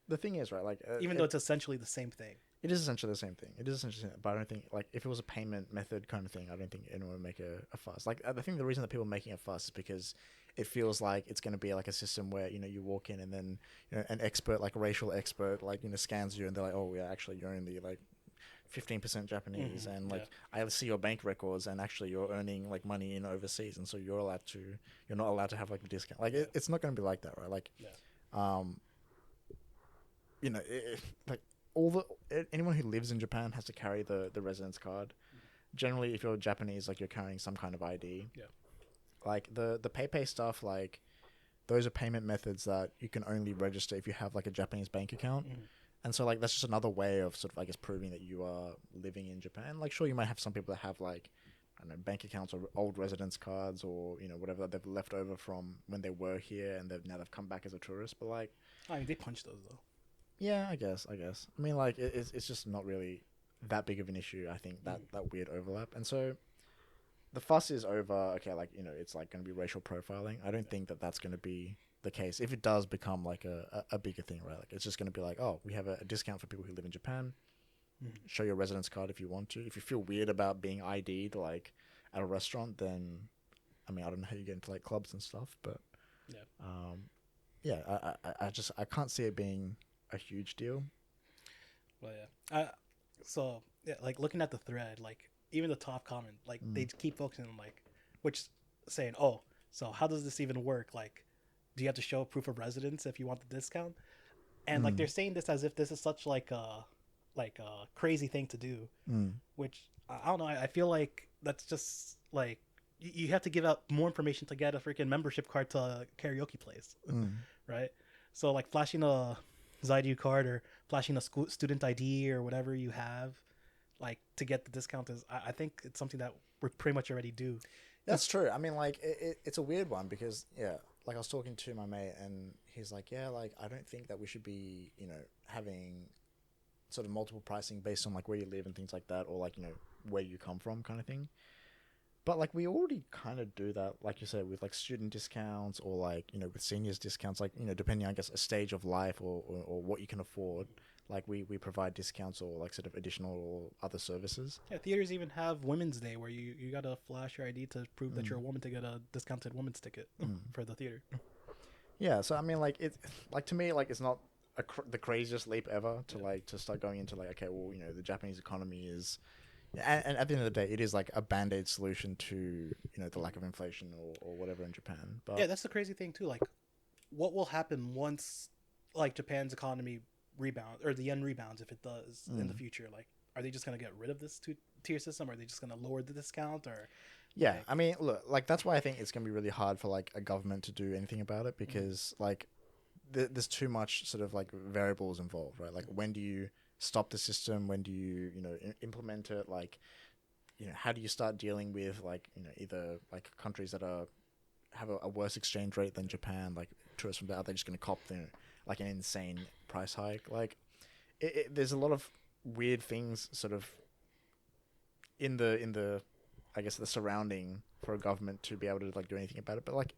the thing is, right, like Even though it's essentially the same thing. it is essentially the same thing. It is essentially, the same, but I don't think like if it was a payment method kind of thing, I don't think anyone would make a fuss. Like I think the reason that people are making a fuss is because it feels like it's going to be like a system where you walk in and then an expert, like a racial expert, like scans you and they're like, oh yeah, actually you're only like 15% Japanese, and like I see your bank records and actually you're earning like money in overseas, and so you're not allowed to have like a discount. Like it's not going to be like that, right? Like like anyone who lives in Japan has to carry the residence card. Generally, if you're Japanese, like you're carrying some kind of ID. Yeah. Like the PayPay stuff, like those are payment methods that you can only register if you have like a Japanese bank account. And so like that's just another way of sort of I guess proving that you are living in Japan. Like sure, you might have some people that have like I don't know, bank accounts or old residence cards or whatever that they've left over from when they were here and they've come back as a tourist. But like I mean, they punch those though. Yeah, I guess. I mean, like it's just not really that big of an issue. I think that weird overlap, and so the fuss is over. Okay, like it's like going to be racial profiling. I don't think that that's going to be the case. If it does become like a bigger thing, right? Like it's just going to be like, oh, we have a discount for people who live in Japan. Show your residence card if you want to. If you feel weird about being ID'd like at a restaurant, then I mean, I don't know how you get into like clubs and stuff, but I can't see it being a huge deal. Well, yeah. So yeah, like looking at the thread, like even the top comment, like they keep focusing on like, which saying, oh, so how does this even work? Like, do you have to show proof of residence if you want the discount? And like they're saying this as if this is such like a crazy thing to do, which I don't know. I feel like that's just like you have to give out more information to get a freaking membership card to a karaoke place, right? So like flashing a Zaidu card or flashing a student ID or whatever you have, like to get the discount is I think it's something that we pretty much already do. That's true. I mean, like it's a weird one because like I was talking to my mate and he's like, like I don't think that we should be having sort of multiple pricing based on like where you live and things like that, or like where you come from kind of thing. But like we already kind of do that, like you said, with like student discounts or like with seniors discounts, like depending I guess a stage of life or what you can afford. Like we provide discounts or like sort of additional or other services. Yeah, theaters even have Women's Day where you gotta flash your ID to prove that you're a woman to get a discounted woman's ticket for the theater. Yeah, so I mean, like it, like to me, like it's not the craziest leap ever to like to start going into like, okay, well the Japanese economy is. And at the end of the day, it is like a band-aid solution to the lack of inflation or whatever in Japan. But yeah, that's the crazy thing too. Like, what will happen once like Japan's economy rebounds or the yen rebounds if it does in the future? Like, are they just gonna get rid of this tier system? Or are they just gonna lower the discount? Or yeah, I mean, look, like that's why I think it's gonna be really hard for like a government to do anything about it because like there's too much sort of like variables involved, right? Like when do you stop the system? When do you implement it? Like how do you start dealing with like either like countries that have a worse exchange rate than Japan, like tourists from there, are they just going to cop like an insane price hike? Like there's a lot of weird things sort of in the I guess the surrounding for a government to be able to like do anything about it. But like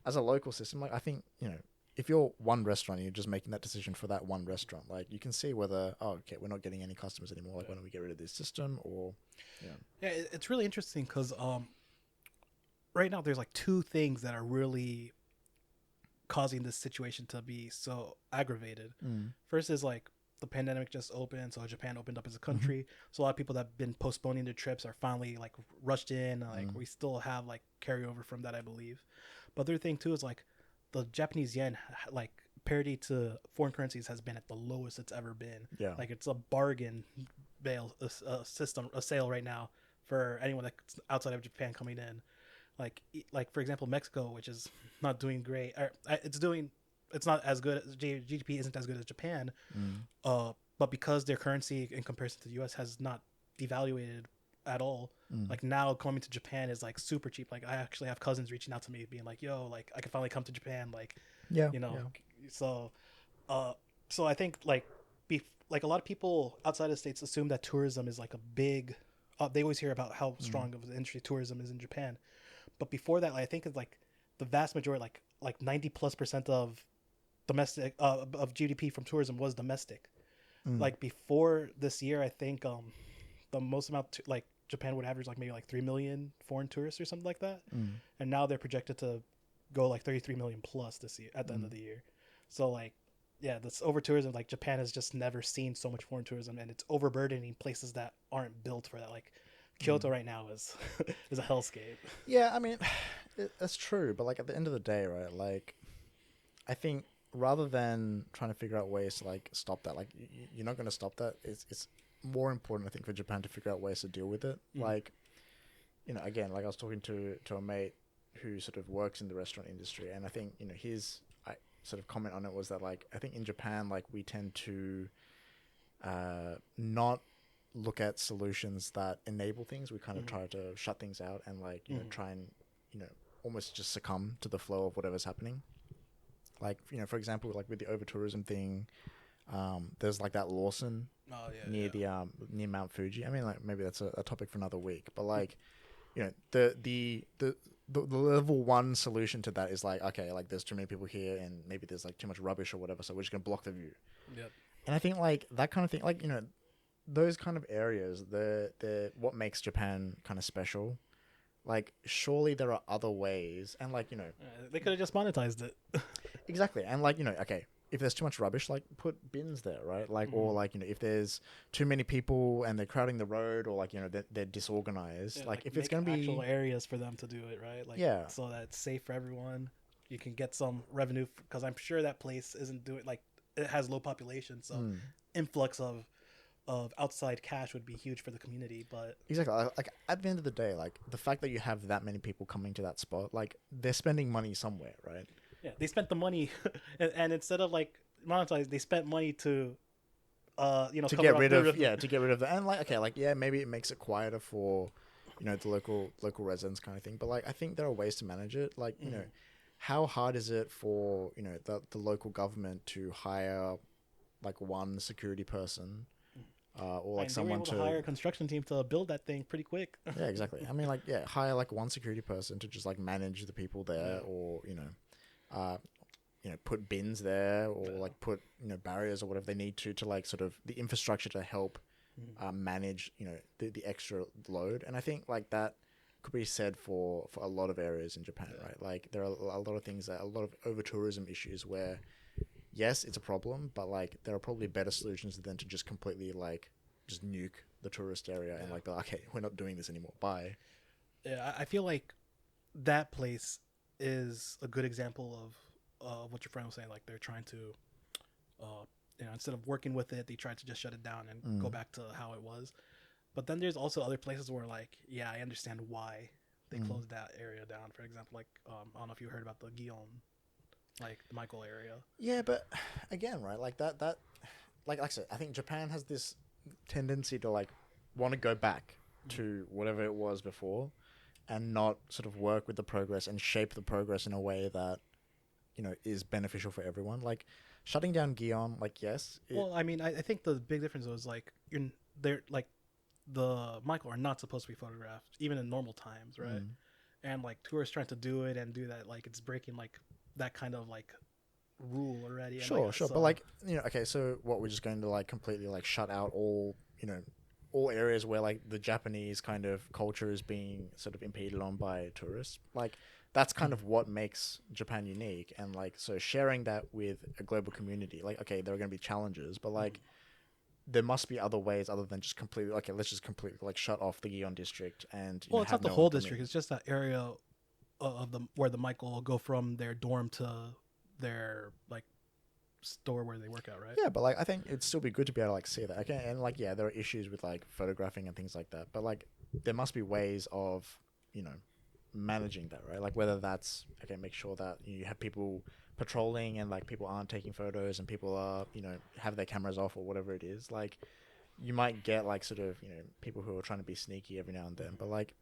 as a local system, like I think if you're one restaurant and you're just making that decision for that one restaurant, like you can see whether, okay, we're not getting any customers anymore. Like, why don't we get rid of this system? Or, yeah, it's really interesting because right now there's like two things that are really causing this situation to be so aggravated. First is like the pandemic just opened, so Japan opened up as a country. So a lot of people that have been postponing their trips are finally like rushed in. Like we still have like carryover from that, I believe. But the other thing too is like the Japanese yen, like parity to foreign currencies, has been at the lowest it's ever been. Yeah, like it's a bargain sale right now for anyone that's outside of Japan coming in. Like for example, Mexico, which is not doing great, or it's not as good. GDP isn't as good as Japan, but because their currency in comparison to the U.S. has not devaluated at all. Like now coming to Japan is like super cheap. Like I actually have cousins reaching out to me being like, yo, like I can finally come to Japan. Like, so I think like a lot of people outside of the States assume that tourism is like a big, they always hear about how strong of the industry tourism is in Japan. But before that, like, I think it's like the vast majority, like 90+% of domestic of GDP from tourism was domestic. Mm. Like before this year, I think the most amount like Japan would average like maybe like 3 million foreign tourists or something like that, Mm. and now they're projected to go like 33 million plus this year at the end of the year. So like, yeah, this over tourism, like Japan has just never seen so much foreign tourism, and it's overburdening places that aren't built for that. Like Kyoto right now is is a hellscape. Yeah, I mean, that's true. But like at the end of the day, right? Like, I think rather than trying to figure out ways to like stop that, like you're not going to stop that. It's more important, I think, for Japan to figure out ways to deal with it. Like, again, like I was talking to a mate who sort of works in the restaurant industry, and I think his sort of comment on it was that like I think in Japan, like we tend to not look at solutions that enable things. We kind of try to shut things out and like try and almost just succumb to the flow of whatever's happening. Like for example, like with the over tourism thing, there's like that Lawson near the near Mount Fuji. I mean, like maybe that's a topic for another week, but like the level one solution to that is like, okay, like there's too many people here and maybe there's like too much rubbish or whatever, so we're just gonna block the view. Yep. And I think like that kind of thing, like those kind of areas, the what makes Japan kind of special. Like surely there are other ways, and like They could have just monetized it. exactly, and like okay, if there's too much rubbish, like put bins there, right? Like or like if there's too many people and they're crowding the road, or like they're disorganized, Yeah, like if it's gonna actual be areas for them to do it, right? Like Yeah. so that it's safe for everyone. You can get some revenue because I'm sure that place isn't doing like it has low population, so influx of outside cash would be huge for the community. But exactly, like at the end of the day, like the fact that you have that many people coming to that spot, like they're spending money somewhere, right? yeah, they spent the money, and instead of like monetize, they spent money to To cover get up rid the of river. to get rid of that, and like okay, like yeah, maybe it makes it quieter for the local residents kind of thing, but like I think there are ways to manage it. Like how hard is it for the local government to hire like one security person or like And they were someone able to hire a construction team to build that thing pretty quick. yeah, exactly. I mean, like, yeah, hire like one security person to just like manage the people there, or put bins there, or like put barriers or whatever they need to like sort of the infrastructure to help manage the extra load. And I think like that could be said for a lot of areas in Japan, right? Like there are a lot of things a lot of over tourism issues where yes, it's a problem, but like there are probably better solutions than to just completely like just nuke the tourist area and like be like, okay, we're not doing this anymore. Bye. Yeah, I feel like that place is a good example of what your friend was saying. Like they're trying to, instead of working with it, they tried to just shut it down and go back to how it was. But then there's also other places where like, yeah, I understand why they closed that area down. For example, like I don't know if you heard about the Gion, like the Michael area. Yeah, but again, right, like that like I said, I think Japan has this tendency to like want to go back to whatever it was before and not sort of work with the progress and shape the progress in a way that is beneficial for everyone. Like shutting down Gion, like yes, Well, I mean, I think the big difference was like they're like the Michael are not supposed to be photographed even in normal times, right? And like tourists trying to do it and do that, like it's breaking like that kind of like rule already. And, sure, like, sure, so, but like okay, so what we're just going to like completely like shut out all areas where like the Japanese kind of culture is being sort of impeded on by tourists. Like that's kind of what makes Japan unique, and like so sharing that with a global community, like okay, there are going to be challenges, but like there must be other ways other than just completely okay, let's just completely like shut off the Gion district and well, it's have not the no whole one come district; in. it's just that area of the where the Michael will go from their dorm to their like store where they work out, right? Yeah, but like I think it'd still be good to be able to like see that. Okay, and like yeah, there are issues with like photographing and things like that, but like there must be ways of managing that, right? Like whether that's okay, make sure that you have people patrolling and like people aren't taking photos and people are have their cameras off or whatever it is. Like you might get like sort of people who are trying to be sneaky every now and then, but like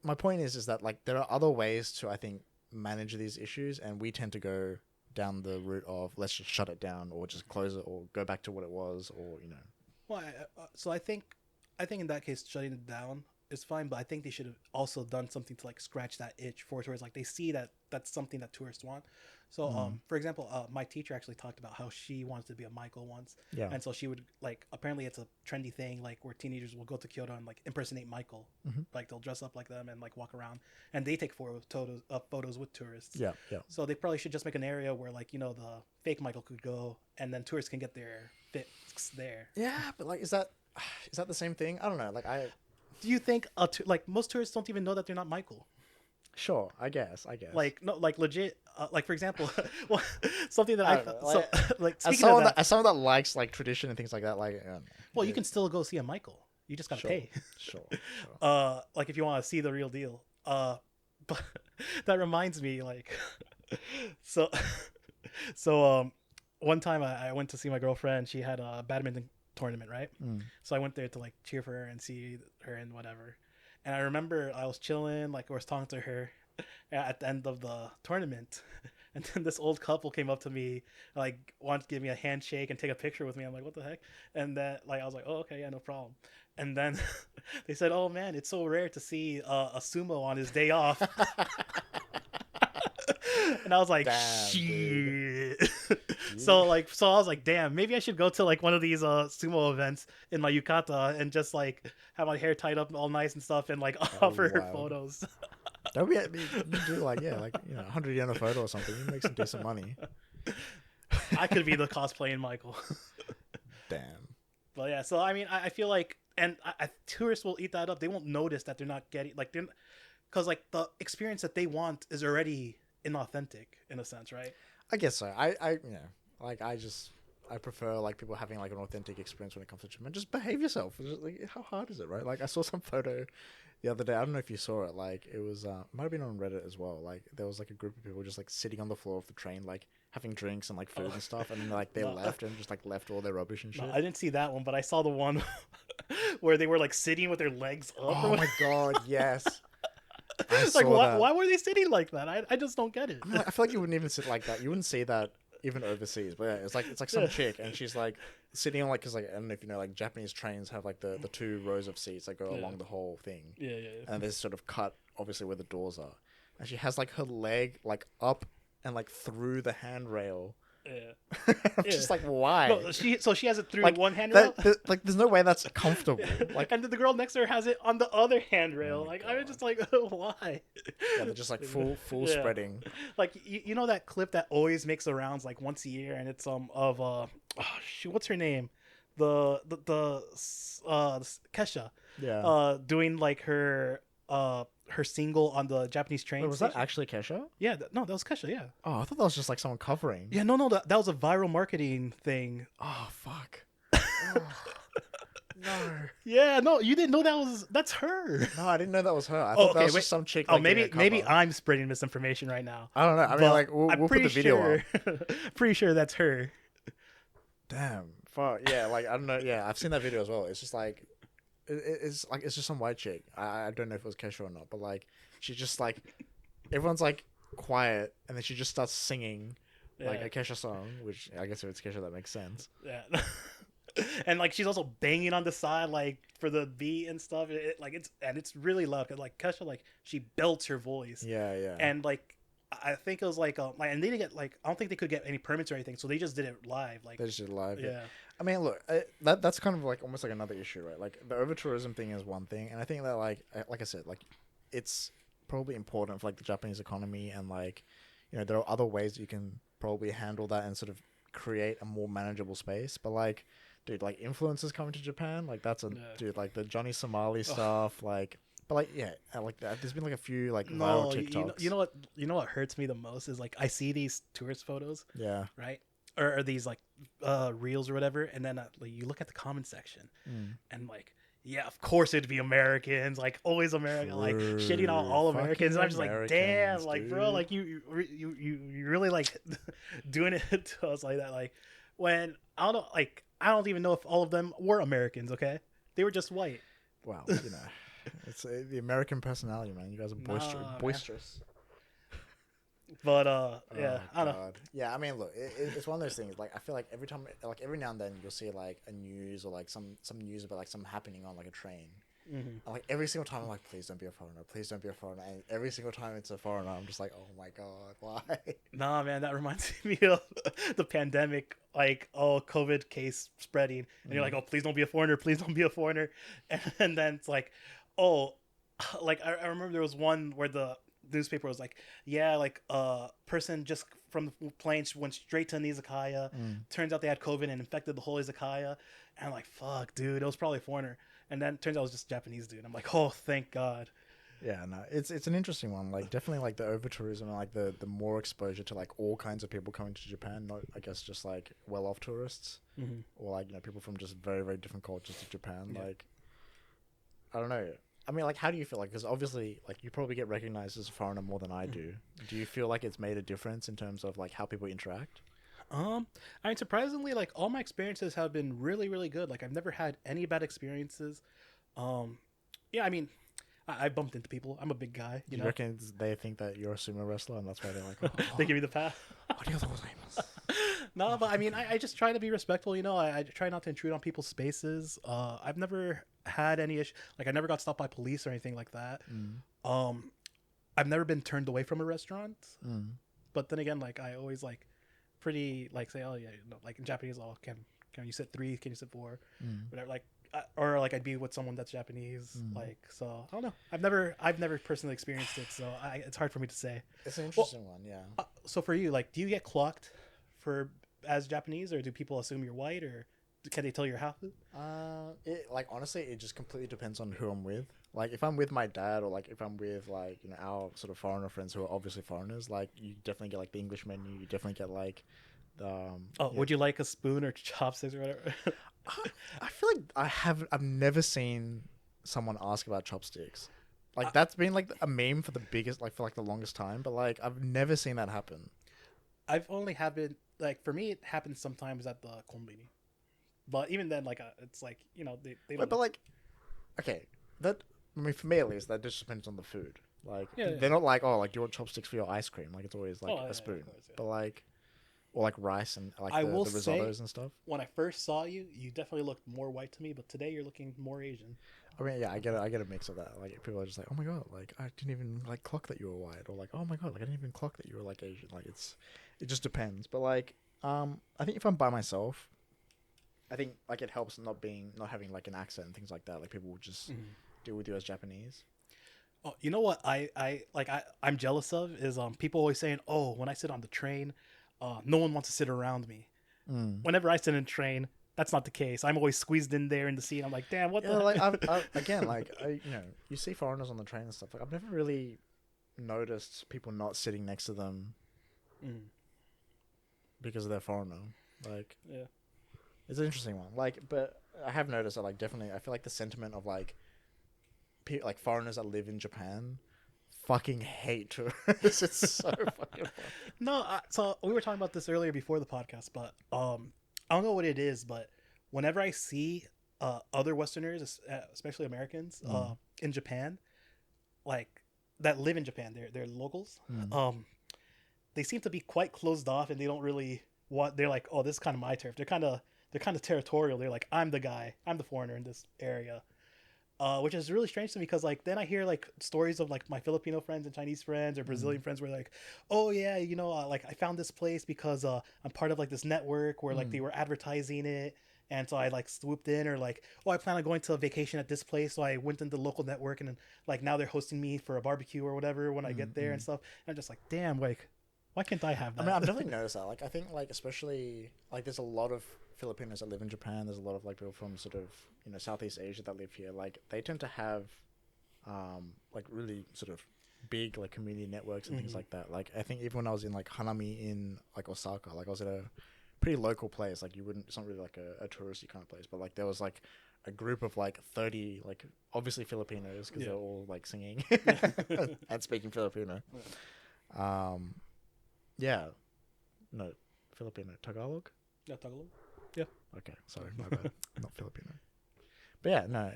my point is that like there are other ways to I think manage these issues, and we tend to go down the route of let's just shut it down or just close it or go back to what it was or Well, so I think in that case, shutting it down is fine, but I think they should have also done something to like scratch that itch for tourists. Like they see that that's something that tourists want. So, for example, my teacher actually talked about how she wanted to be a Michael once, Yeah. and so she would like apparently it's a trendy thing like where teenagers will go to Kyoto and like impersonate Michael, like they'll dress up like them and like walk around, and they take photos with tourists. Yeah. Yeah. So they probably should just make an area where like the fake Michael could go, and then tourists can get their fix there. Yeah, but like, is that the same thing? I don't know. Like, Do you think like most tourists don't even know that they're not Michael? sure, I guess. Like no, like legit. Like for example, well, something that I I don't know, so like as speaking of that, as someone that likes like tradition and things like that, like, well, you can still go see a Michael. You just gotta sure, pay. sure. Like if you want to see the real deal. But that reminds me, like, so, one time I went to see my girlfriend. She had a badminton tournament, right? So I went there to like cheer for her and see her and whatever. And I remember I was chilling, like I was talking to her at the end of the tournament. And then this old couple came up to me, like wanted to give me a handshake and take a picture with me. I'm like, what the heck? And then like I was like, oh, okay, yeah, no problem. And then they said, oh man, it's so rare to see a sumo on his day off. And I was like, Damn, shit. So I was like, damn, maybe I should go to like one of these sumo events in my yukata and just like have my hair tied up all nice and stuff and like offer her wild. photos. That would be, you do like, yeah, like, 100 yen a photo or something. You make some decent money. I could be the cosplaying Michael. Damn. But yeah, so I mean, I feel like, and tourists will eat that up. They won't notice that they're not getting like because like the experience that they want is already inauthentic in a sense, right? I guess so. I like I prefer like people having like an authentic experience when it comes to Japan. Just behave yourself. Just, like, how hard is it, right? Like I saw some photo the other day. I don't know if you saw it. Like it was might have been on Reddit as well. Like there was like a group of people just like sitting on the floor of the train, like having drinks and like food and stuff, and then like they left and just like left all their rubbish and shit. No, I didn't see that one, but I saw the one where they were like sitting with their legs up. Oh my god, yes. I Like saw why were they sitting like that? I just don't get it. I feel like you wouldn't even sit like that. You wouldn't see that even overseas. But yeah, it's like some chick and she's like sitting on like, cause like I don't know if you know, like Japanese trains have like the 2 rows of seats that go along the whole thing. Yeah. And there's sort of cut obviously where the doors are, and she has like her leg like up and like through the handrail. Yeah. I'm just like, why? No, she has it through like one handrail. Like there's no way that's comfortable. Like, and then the girl next to her has it on the other handrail. Oh my like I'm God. just like, why? yeah, they're just like full Yeah. spreading. Like you know that clip that always makes the rounds like once a year, and it's of what's her name, the Kesha, Yeah. doing like her single on the Japanese train. Wait, was that actually Kesha? Yeah, no, that was Kesha. Yeah. Oh, I thought that was just like someone covering. Yeah, no, that was a viral marketing thing. Oh fuck. Oh, no. Yeah, no, you didn't know that's her. No, I didn't know that was her. I thought that was just some chick. Oh, Like, doing a maybe cover. I'm spreading misinformation right now. I don't know. I mean, But like we'll put the video up. Pretty sure that's her. Damn. Fuck. Yeah. Like I don't know. Yeah, I've seen that video as well. It's just like, it's like it's just some white chick. I don't know if it was Kesha or not, but like she just like everyone's like quiet, and then she just starts singing like Yeah. a Kesha song, which I guess if it's Kesha that makes sense. Yeah. And like she's also banging on the side like for the beat and stuff. It's really loud because like Kesha, like she belts her voice. Yeah. Yeah. And like I think it was like and they didn't get like I don't think they could get any permits or anything, so they just did it live. Like they just did it live. yeah. I mean, look, that's kind of like almost like another issue, right? Like the over tourism thing is one thing, and I think that like I said, like it's probably important for like the Japanese economy, and like there are other ways you can probably handle that and sort of create a more manageable space. But like, dude, like influencers coming to Japan, like that's dude, like the Johnny Somali stuff, like. But like yeah, like there's been like a few like viral TikToks. You know what hurts me the most is like I see these tourist photos, Yeah. right? Or these like reels or whatever, and then like you look at the comment section, and like yeah, of course it'd be Americans, like always American, like shitting on all Americans. And I'm just like, damn, like bro, dude. like you really like doing it to us like that, like when I don't even know if all of them were Americans. Okay, they were just white. Wow, it's the American personality, man. You guys are Nah, boisterous. But Oh, yeah, I don't know. God. Yeah, I mean, look, it's one of those things. Like, I feel like every now and then you'll see like a news or like some news about like some happening on like a train, Like every single time I'm like, please don't be a foreigner, please don't be a foreigner, and every single time it's a foreigner, I'm just like, oh my god, why? Nah, man, that reminds me of the pandemic. Like, oh, COVID case spreading, and you're like, oh, please don't be a foreigner, please don't be a foreigner, and then it's like, oh, like I remember there was one where the newspaper was like, yeah, like person just from the plane went straight to an izakaya. Turns out they had COVID and infected the whole izakaya, and I'm like, fuck, dude, it was probably a foreigner. And then turns out it was just a Japanese dude. I'm like, oh, thank God. Yeah, no, it's an interesting one. Like definitely like the over tourism and like the more exposure to like all kinds of people coming to Japan, not I guess just like well off tourists or like people from just very very different cultures to Japan. Yeah. Like I don't know. I mean, like, how do you feel like? Because obviously, like, you probably get recognized as a foreigner more than I do. Do you feel like it's made a difference in terms of like how people interact? I mean, surprisingly, like all my experiences have been really, really good. Like I've never had any bad experiences. Yeah, I mean, I bumped into people. I'm a big guy. You reckon they think that you're a sumo wrestler and that's why they're like, oh, They give me the pass. No, but I mean, I just try to be respectful. I try not to intrude on people's spaces. I've never had any issue. Like I never got stopped by police or anything like that. I've never been turned away from a restaurant. But then again, like I always like pretty like say, oh yeah, like in Japanese, oh can you sit 3? Can you sit 4? Whatever. Like or like I'd be with someone that's Japanese. Like so, I don't know. I've never personally experienced it, so it's hard for me to say. It's an interesting one, yeah. So for you, like, do you get clocked for as Japanese, or do people assume you're white, or can they tell you're half? It like honestly, it just completely depends on who I'm with. Like if I'm with my dad, or like if I'm with like our sort of foreigner friends who are obviously foreigners, like you definitely get like the English menu. You definitely get like the. Would you like a spoon or chopsticks or whatever? I feel like I've never seen someone ask about chopsticks. Like that's been like a meme for the biggest, like for like the longest time. But like I've never seen that happen. I've only happened like for me, it happens sometimes at the konbini. But even then, like it's like they don't. But like, okay, that I mean for me at least, that just depends on the food. Like they're not like, oh, like do you want chopsticks for your ice cream? Like it's always like a spoon. Course, yeah. But like, or like rice and like the risottos and stuff. When I first saw you, you definitely looked more white to me, but today you're looking more Asian. I mean, yeah, I get a mix of that. Like people are just like, oh my god, like I didn't even like clock that you were white, or like, oh my god, like I didn't even clock that you were like Asian. Like it just depends. But like, I think if I'm by myself, I think like it helps not having like an accent and things like that. Like people will just deal with you as Japanese. Oh, you know what I'm jealous of is people always saying, oh, when I sit on the train, no one wants to sit around me. Whenever I sit in a train, that's not the case. I'm always squeezed in there in the seat. I'm like, damn, what the like again, like you see foreigners on the train and stuff. Like I've never really noticed people not sitting next to them because they're foreigner. Like, yeah, it's an interesting one. Like, but I have noticed that like definitely, I feel like the sentiment of like like foreigners that live in Japan fucking hate tourists. It's so fucking funny. No, so we were talking about this earlier before the podcast, but I don't know what it is, but whenever I see other Westerners, especially Americans, in Japan, like that live in Japan, they're locals. They seem to be quite closed off, and they don't really want. They're like, oh, this is kind of my turf. They're kind of territorial. They're like, I'm the guy, I'm the foreigner in this area. Which is really strange to me because like then I hear like stories of like my Filipino friends and Chinese friends or Brazilian friends where like, oh yeah, like I found this place because I'm part of like this network where like they were advertising it, and so I like swooped in, or like, oh, I plan on going to a vacation at this place, so I went into the local network, and then like now they're hosting me for a barbecue or whatever when I get there and stuff. And I'm just like, damn, like why can't I have that? I mean, I've definitely noticed that. Like I think like especially like there's a lot of Filipinos that live in Japan. There's a lot of like people from sort of Southeast Asia that live here. Like they tend to have like really sort of big like community networks and things like that. Like I think even when I was in like Hanami in like Osaka, like I was at a pretty local place. Like it's not really like a touristy kind of place, but like there was like a group of like 30 like obviously Filipinos because they're all like singing and speaking Filipino. Filipino. Tagalog? Yeah, Tagalog. Yeah. Okay, sorry, my bad. Not Filipino. But yeah, no,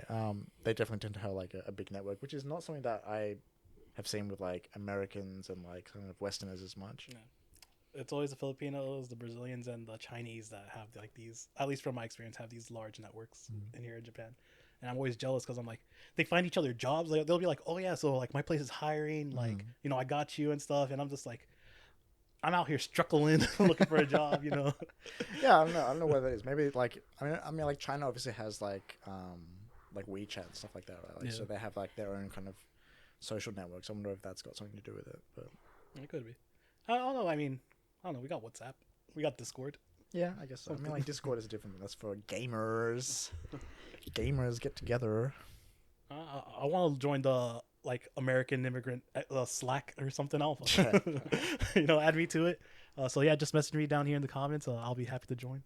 they definitely tend to have like a big network, which is not something that I have seen with like Americans and like kind of Westerners as much. Yeah. It's always the Filipinos, the Brazilians, and the Chinese that have like these, at least from my experience, have these large networks in here in Japan. and I'm always jealous because I'm like, they find each other jobs. Like, they'll be like, oh yeah, so like my place is hiring, like I got you and stuff, and I'm just like, I'm out here struggling looking for a job, Yeah, I don't know what that is. Maybe like I mean like China obviously has like WeChat and stuff like that, right? Like, Yeah. so they have like their own kind of social networks. I wonder if that's got something to do with it. But It could be. I don't know. I mean, I don't know. We got WhatsApp. We got Discord. yeah, I guess so. I mean like Discord is different. That's for gamers. Gamers get together. I want to join the like American immigrant Slack or something else. Yeah. Add me to it. So yeah, just message me down here in the comments. I'll be happy to join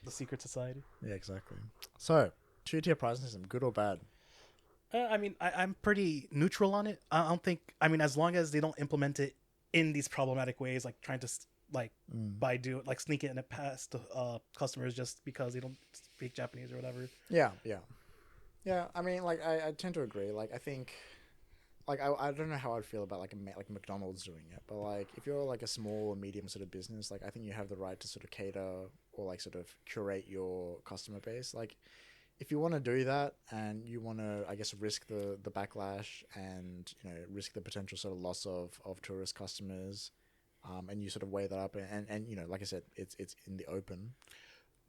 the secret society. Yeah, exactly. So 2-tier pricing system, good or bad? I mean, I'm pretty neutral on it. I don't think. I mean, as long as they don't implement it in these problematic ways, like trying to sneak it in it past customers just because they don't speak Japanese or whatever. Yeah. I mean, like I tend to agree. Like I think, like I don't know how I'd feel about like McDonald's doing it, but like if you're like a small or medium sort of business, like I think you have the right to sort of cater or like sort of curate your customer base. Like if you want to do that and you want to, I guess, risk the backlash and risk the potential sort of loss of tourist customers, and you sort of weigh that up and like I said, it's in the open.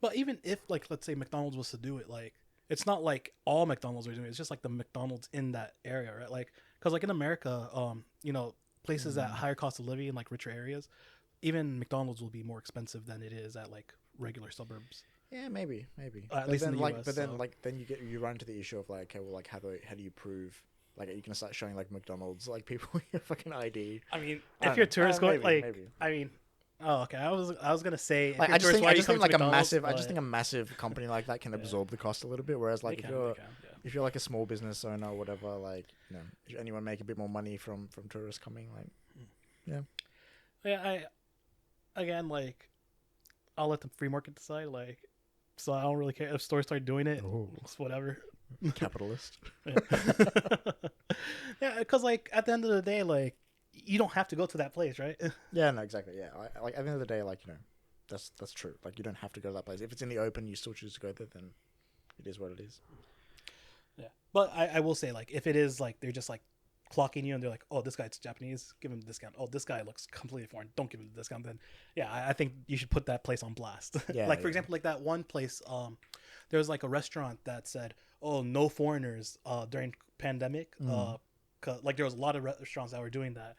But even if like let's say McDonald's was to do it, like it's not like all McDonald's are doing it. It's just like the McDonald's in that area, right? Like because like in America, places at higher cost of living in like richer areas, even McDonald's will be more expensive than it is at like regular suburbs. Yeah, maybe. At least in the US, Then you run into the issue of like, okay, well, like how do you prove? Like, are you gonna start showing like McDonald's like people your fucking ID? I mean, I if you're a don't know. tourist going, Maybe. I mean, oh okay. I was gonna say, if Like, you're I a just tourist, think why I are you just think coming like to a McDonald's? massive I just think a massive company like that can absorb the cost a little bit. Whereas like They if you're like a small business owner or whatever, like if anyone make a bit more money from tourists coming, like yeah. Again, like, I'll let the free market decide. Like, so I don't really care if stores start doing it. It's whatever. capitalist. Yeah, because like at the end of the day, like you don't have to go to that place, right? Yeah, no, exactly. Yeah, like at the end of the day, like that's true. Like you don't have to go to that place. If it's in the open, you still choose to go there. Then it is what it is. Yeah, but I will say, like, if it is like they're just like clocking you and they're like, oh, this guy's Japanese, give him a discount. Oh, this guy looks completely foreign, don't give him the discount. Then yeah, I think you should put that place on blast. Yeah, like for example, like that one place, there was like a restaurant that said, oh, no foreigners during pandemic. Like there was a lot of restaurants that were doing that.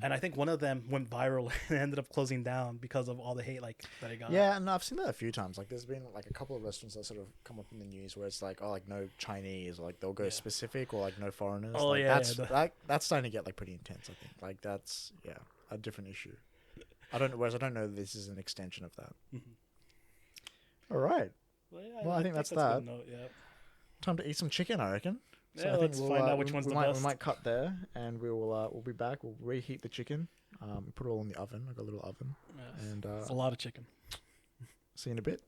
And I think one of them went viral and ended up closing down because of all the hate like that it got. Yeah, no, I've seen that a few times. Like, there's been like a couple of restaurants that sort of come up in the news where it's like, oh, like no Chinese, or like they'll go specific, or like no foreigners. Oh like, yeah, that's starting to get like pretty intense. I think like that's a different issue. I don't know this is an extension of that. All right. Well, I think that's a that. good note, yeah. Time to eat some chicken, I reckon. Yeah, I think let's find out which one's the best. We might cut there, and we'll be back. We'll reheat the chicken. Put it all in the oven. I've got a little oven. Yeah, And it's a lot of chicken. see you in a bit.